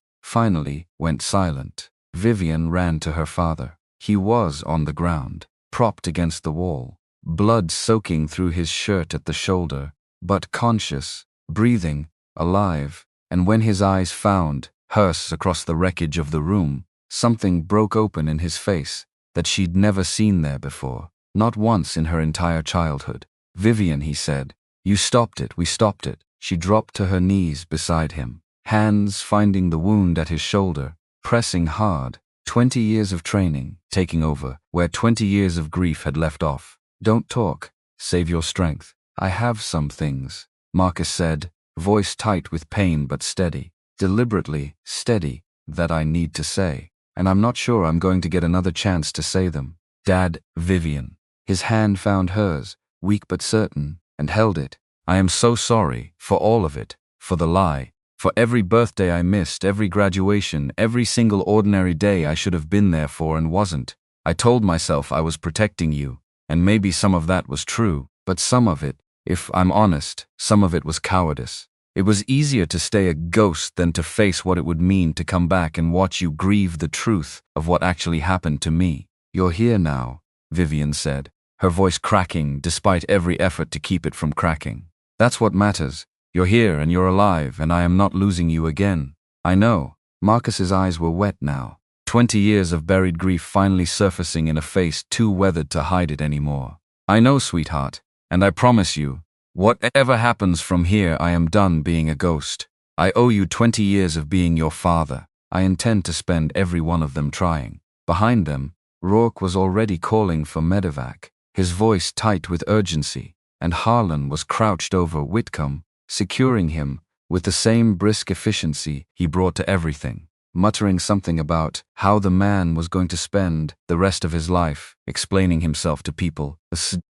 Speaker 1: went silent. Vivian ran to her father. He was on the ground, propped against the wall, blood soaking through his shirt at the shoulder, but conscious, breathing, alive, and when his eyes found hers across the wreckage of the room, something broke open in his face that she'd never seen there before, not once in her entire childhood. Vivian, he said, you stopped it, we stopped it. She dropped to her knees beside him, hands finding the wound at his shoulder, pressing hard. 20 years of training, taking over, where 20 years of grief had left off. Don't talk, save your strength. I have some things, Marcus said, voice tight with pain but steady, deliberately steady, that I need to say, and I'm not sure I'm going to get another chance to say them. Dad, Vivian. His hand found hers, weak but certain, and held it. I am so sorry, for all of it, for the lie, for every birthday I missed, every graduation, every single ordinary day I should have been there for and wasn't. I told myself I was protecting you, and maybe some of that was true, but some of it, if I'm honest, some of it was cowardice. It was easier to stay a ghost than to face what it would mean to come back and watch you grieve the truth of what actually happened to me. You're here now, Vivian said, her voice cracking despite every effort to keep it from cracking. That's what matters. You're here and you're alive, and I am not losing you again. I know. Marcus's eyes were wet now. 20 years of buried grief finally surfacing in a face too weathered to hide it anymore. I know, sweetheart, and I promise you, whatever happens from here, I am done being a ghost. I owe you 20 years of being your father. I intend to spend every one of them trying. Behind them, Rourke was already calling for medevac, his voice tight with urgency, and Harlan was crouched over Whitcomb, securing him with the same brisk efficiency he brought to everything, muttering something about how the man was going to spend the rest of his life explaining himself to people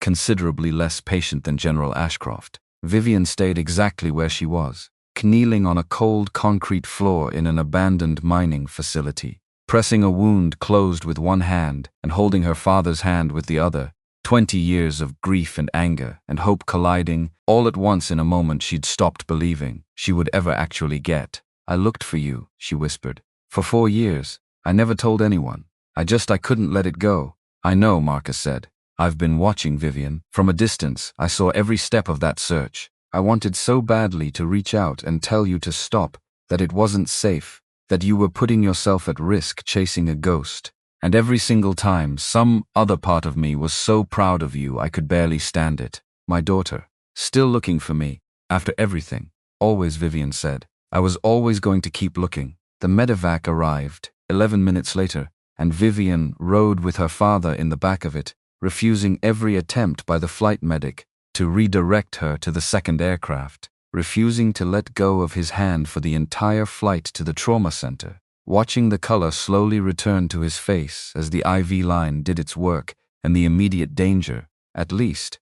Speaker 1: considerably less patient than General Ashcroft. Vivian stayed exactly where she was, kneeling on a cold concrete floor in an abandoned mining facility, pressing a wound closed with one hand and holding her father's hand with the other. 20 years of grief and anger and hope colliding all at once in a moment she'd stopped believing she would ever actually get. I looked for you, she whispered. For 4 years. I never told anyone. I couldn't let it go. I know, Marcus said. I've been watching, Vivian. From a distance, I saw every step of that search. I wanted so badly to reach out and tell you to stop, that it wasn't safe, that you were putting yourself at risk chasing a ghost. And every single time, some other part of me was so proud of you I could barely stand it. My daughter, still looking for me, after everything. Always, Vivian said. I was always going to keep looking. The medevac arrived, 11 minutes later, and Vivian rode with her father in the back of it, refusing every attempt by the flight medic to redirect her to the second aircraft, refusing to let go of his hand for the entire flight to the trauma center. Watching the color slowly return to his face as the IV line did its work and the immediate danger, at least,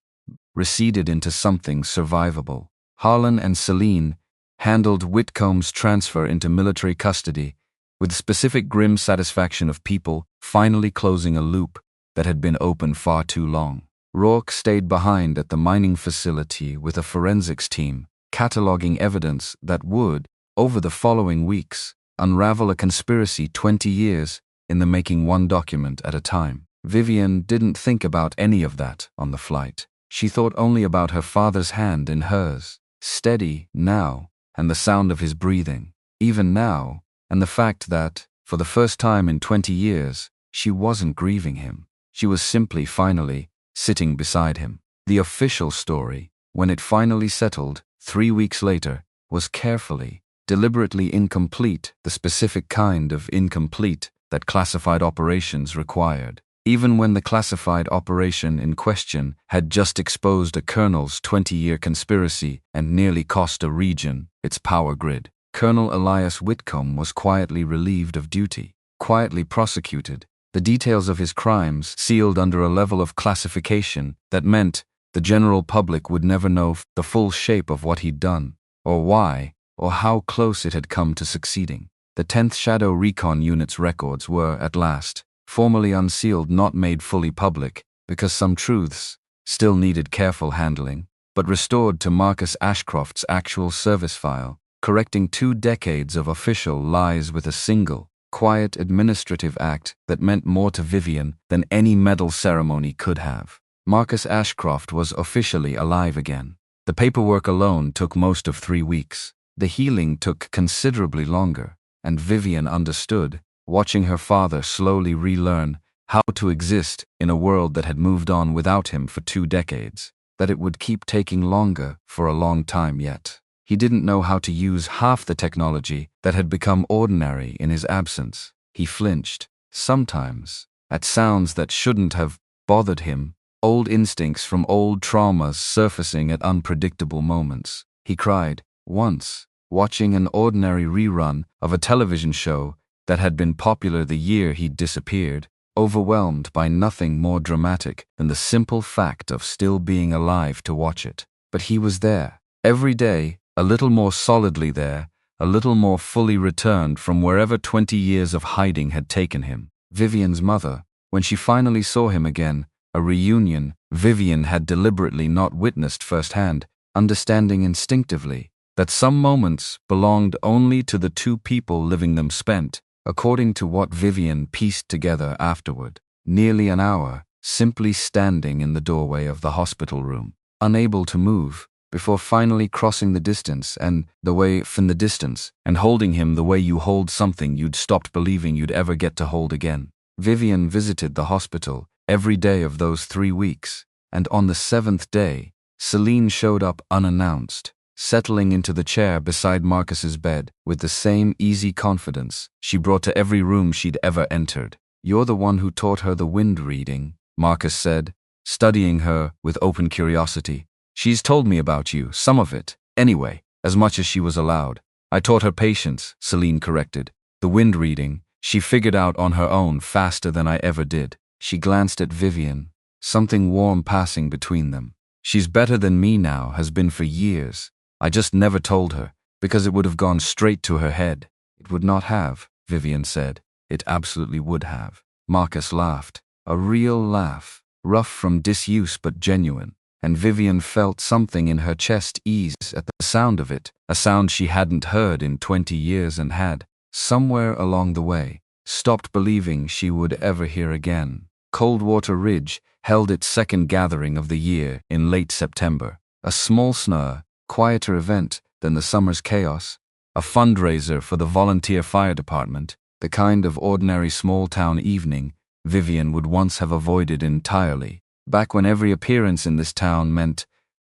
Speaker 1: receded into something survivable. Harlan and Celine handled Whitcomb's transfer into military custody with the specific grim satisfaction of people finally closing a loop that had been open far too long. Rourke stayed behind at the mining facility with a forensics team, cataloging evidence that would, over the following weeks, unravel a conspiracy 20 years in the making, one document at a time. Vivian didn't think about any of that on the flight. She thought only about her father's hand in hers, steady now, and the sound of his breathing, even now, and the fact that, for the first time in 20 years, she wasn't grieving him. She was simply finally sitting beside him. The official story, when it finally settled 3 weeks later, was carefully, deliberately incomplete, the specific kind of incomplete that classified operations required. Even when the classified operation in question had just exposed a colonel's 20-year conspiracy and nearly cost a region its power grid, Colonel Elias Whitcomb was quietly relieved of duty, quietly prosecuted, the details of his crimes sealed under a level of classification that meant the general public would never know the full shape of what he'd done, or why, or how close it had come to succeeding. The 10th Shadow Recon Unit's records were, at last, formally unsealed, not made fully public, because some truths still needed careful handling, but restored to Marcus Ashcroft's actual service file, correcting 2 decades of official lies with a single, quiet administrative act that meant more to Vivian than any medal ceremony could have. Marcus Ashcroft was officially alive again. The paperwork alone took most of 3 weeks. The healing took considerably longer, and Vivian understood, watching her father slowly relearn how to exist in a world that had moved on without him for 2 decades, that it would keep taking longer for a long time yet. He didn't know how to use half the technology that had become ordinary in his absence. He flinched, sometimes, at sounds that shouldn't have bothered him, old instincts from old traumas surfacing at unpredictable moments. He cried, once, watching an ordinary rerun of a television show that had been popular the year he'd disappeared, overwhelmed by nothing more dramatic than the simple fact of still being alive to watch it. But he was there, every day, a little more solidly there, a little more fully returned from wherever 20 years of hiding had taken him. Vivian's mother, when she finally saw him again, a reunion Vivian had deliberately not witnessed firsthand, understanding instinctively that some moments belonged only to the 2 people living them, spent, according to what Vivian pieced together afterward, nearly an hour, simply standing in the doorway of the hospital room, unable to move, before finally crossing the distance and holding him the way you hold something you'd stopped believing you'd ever get to hold again. Vivian visited the hospital every day of those 3 weeks, and on the 7th day, Celine showed up unannounced, settling into the chair beside Marcus's bed with the same easy confidence she brought to every room she'd ever entered. "You're the one who taught her the wind reading," Marcus said, studying her with open curiosity. "She's told me about you, some of it. Anyway, as much as she was allowed. I taught her patience," Celine corrected. "The wind reading, she figured out on her own faster than I ever did." She glanced at Vivian, something warm passing between them. "She's better than me now, has been for years. I just never told her, because it would have gone straight to her head." "It would not have," Vivian said. "It absolutely would have." Marcus laughed, a real laugh, rough from disuse but genuine, and Vivian felt something in her chest ease at the sound of it, a sound she hadn't heard in 20 years and had, somewhere along the way, stopped believing she would ever hear again. Coldwater Ridge held its second gathering of the year in late September, a small, quieter event than the summer's chaos, a fundraiser for the volunteer fire department, the kind of ordinary small-town evening Vivian would once have avoided entirely, back when every appearance in this town meant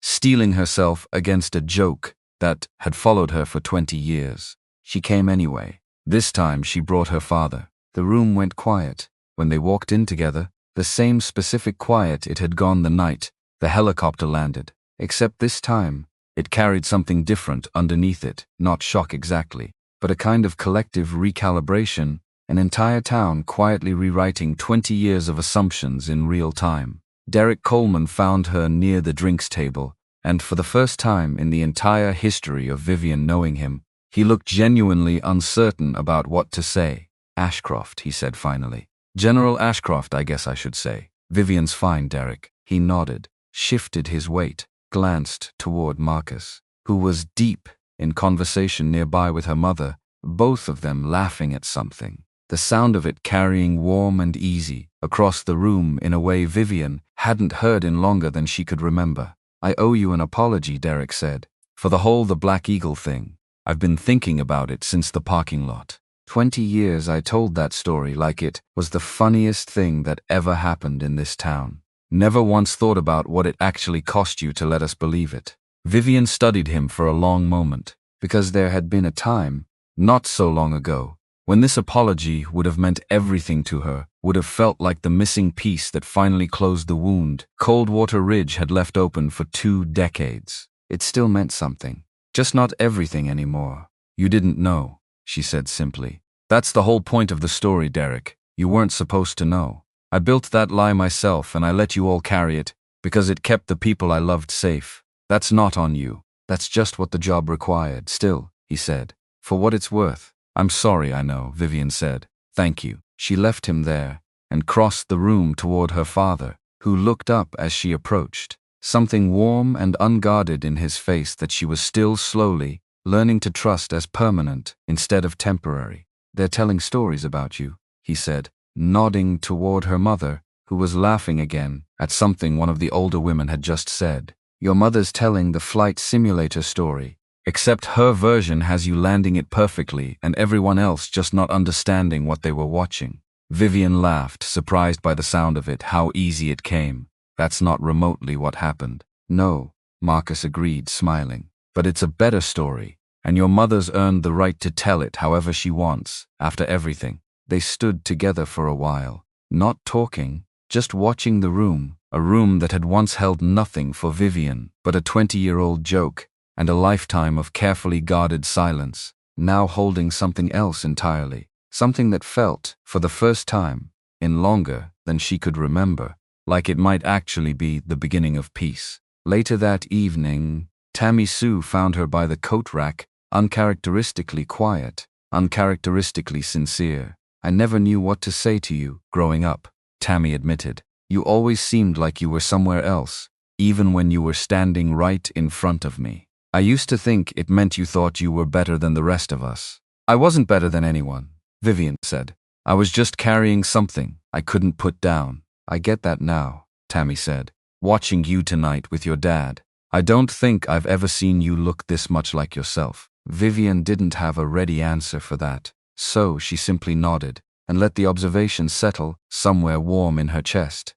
Speaker 1: steeling herself against a joke that had followed her for 20 years. She came anyway. This time she brought her father. The room went quiet. When they walked in together, the same specific quiet it had gone the night the helicopter landed, except this time, it carried something different underneath it, not shock exactly, but a kind of collective recalibration, an entire town quietly rewriting 20 years of assumptions in real time. Derek Coleman found her near the drinks table, and for the first time in the entire history of Vivian knowing him, he looked genuinely uncertain about what to say. "Ashcroft," he said finally. "General Ashcroft, I guess I should say." "Vivian's fine, Derek." He nodded, shifted his weight, glanced toward Marcus, who was deep in conversation nearby with her mother, both of them laughing at something, the sound of it carrying warm and easy across the room in a way Vivian hadn't heard in longer than she could remember. "I owe you an apology," Derek said, "for the Black Eagle thing. I've been thinking about it since the parking lot. 20 years I told that story like it was the funniest thing that ever happened in this town. Never once thought about what it actually cost you to let us believe it." Vivian studied him for a long moment, because there had been a time, not so long ago, when this apology would have meant everything to her, would have felt like the missing piece that finally closed the wound Coldwater Ridge had left open for 2 decades. It still meant something, just not everything anymore. "You didn't know," she said simply. "That's the whole point of the story, Derek. You weren't supposed to know. I built that lie myself and I let you all carry it because it kept the people I loved safe. That's not on you. That's just what the job required." "Still," he said, "for what it's worth." "I'm sorry, I know," Vivian said. "Thank you." She left him there and crossed the room toward her father, who looked up as she approached, something warm and unguarded in his face that she was still slowly learning to trust as permanent instead of temporary. "They're telling stories about you," he said, nodding toward her mother, who was laughing again at something one of the older women had just said. "Your mother's telling the flight simulator story, except her version has you landing it perfectly and everyone else just not understanding what they were watching." Vivian laughed, surprised by the sound of it, how easy it came. "That's not remotely what happened." "No," Marcus agreed, smiling. "But it's a better story, and your mother's earned the right to tell it however she wants, after everything." They stood together for a while, not talking, just watching the room, a room that had once held nothing for Vivian but a 20-year-old joke and a lifetime of carefully guarded silence, now holding something else entirely, something that felt, for the first time, in longer than she could remember, like it might actually be the beginning of peace. Later that evening, Tammy Sue found her by the coat rack, uncharacteristically quiet, uncharacteristically sincere. "I never knew what to say to you, growing up," Tammy admitted. "You always seemed like you were somewhere else, even when you were standing right in front of me. I used to think it meant you thought you were better than the rest of us." "I wasn't better than anyone," Vivian said. "I was just carrying something I couldn't put down." "I get that now," Tammy said. "Watching you tonight with your dad, I don't think I've ever seen you look this much like yourself. Vivian didn't have a ready answer for that, so she simply nodded and let the observation settle somewhere warm in her chest.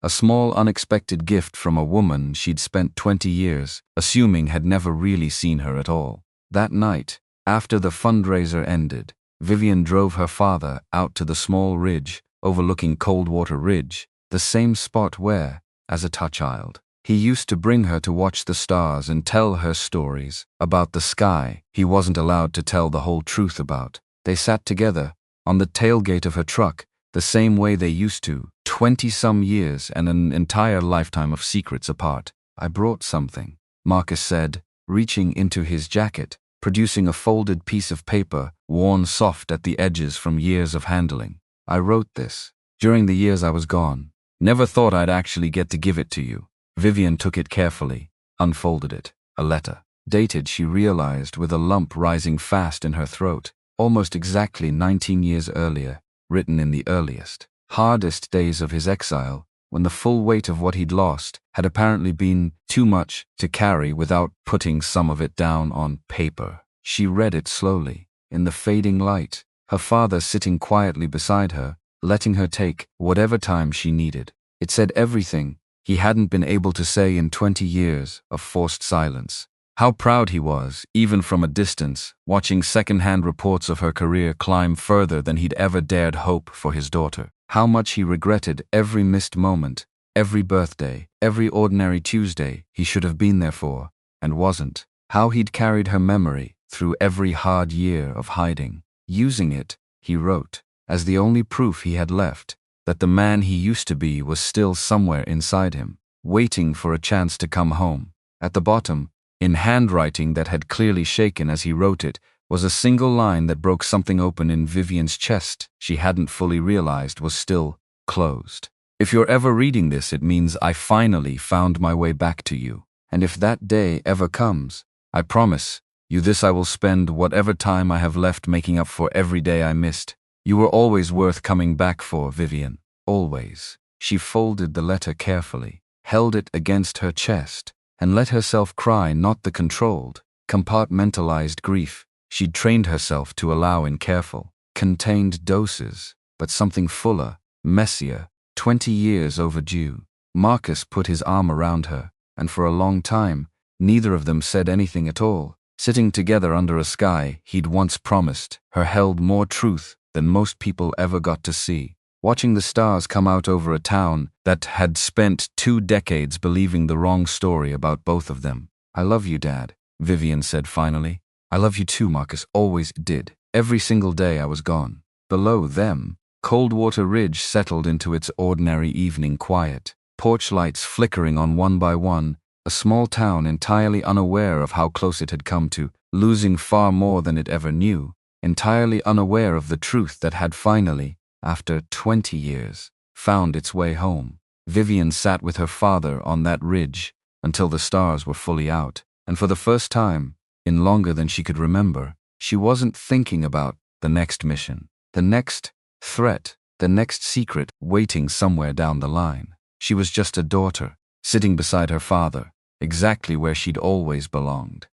Speaker 1: A small unexpected gift from a woman she'd spent 20 years assuming had never really seen her at all. That night, after the fundraiser ended, Vivian drove her father out to the small ridge overlooking Coldwater Ridge, the same spot where, as a child, he used to bring her to watch the stars and tell her stories about the sky he wasn't allowed to tell the whole truth about. They sat together on the tailgate of her truck, the same way they used to, 20-some years and an entire lifetime of secrets apart. I brought something, Marcus said, reaching into his jacket, producing a folded piece of paper worn soft at the edges from years of handling. I wrote this during the years I was gone. Never thought I'd actually get to give it to you. Vivian took it carefully, unfolded it. A letter. Dated, she realized, with a lump rising fast in her throat, almost exactly 19 years earlier, written in the earliest, hardest days of his exile, when the full weight of what he'd lost had apparently been too much to carry without putting some of it down on paper. She read it slowly, in the fading light, her father sitting quietly beside her, letting her take whatever time she needed. It said everything he hadn't been able to say in 20 years of forced silence. How proud he was, even from a distance, watching second-hand reports of her career climb further than he'd ever dared hope for his daughter. How much he regretted every missed moment, every birthday, every ordinary Tuesday he should have been there for, and wasn't. How he'd carried her memory through every hard year of hiding, using it, he wrote, as the only proof he had left that the man he used to be was still somewhere inside him, waiting for a chance to come home. At the bottom, in handwriting that had clearly shaken as he wrote it, was a single line that broke something open in Vivian's chest she hadn't fully realized was still closed. If you're ever reading this, it means I finally found my way back to you. And if that day ever comes, I promise you this: I will spend whatever time I have left making up for every day I missed. You were always worth coming back for, Vivian. Always. She folded the letter carefully, held it against her chest, and let herself cry, not the controlled, compartmentalized grief she'd trained herself to allow in careful, contained doses, but something fuller, messier, 20 years overdue. Marcus put his arm around her, and for a long time, neither of them said anything at all, sitting together under a sky he'd once promised her held more truth than most people ever got to see, watching the stars come out over a town that had spent 2 decades believing the wrong story about both of them. I love you, Dad, Vivian said finally. I love you too, Marcus, always did. Every single day I was gone. Below them, Coldwater Ridge settled into its ordinary evening quiet, porch lights flickering on one by one, a small town entirely unaware of how close it had come to losing far more than it ever knew, entirely unaware of the truth that had finally, after 20 years, found its way home. Vivian sat with her father on that ridge until the stars were fully out, and for the first time, in longer than she could remember, she wasn't thinking about the next mission, the next threat, the next secret waiting somewhere down the line. She was just a daughter, sitting beside her father, exactly where she'd always belonged.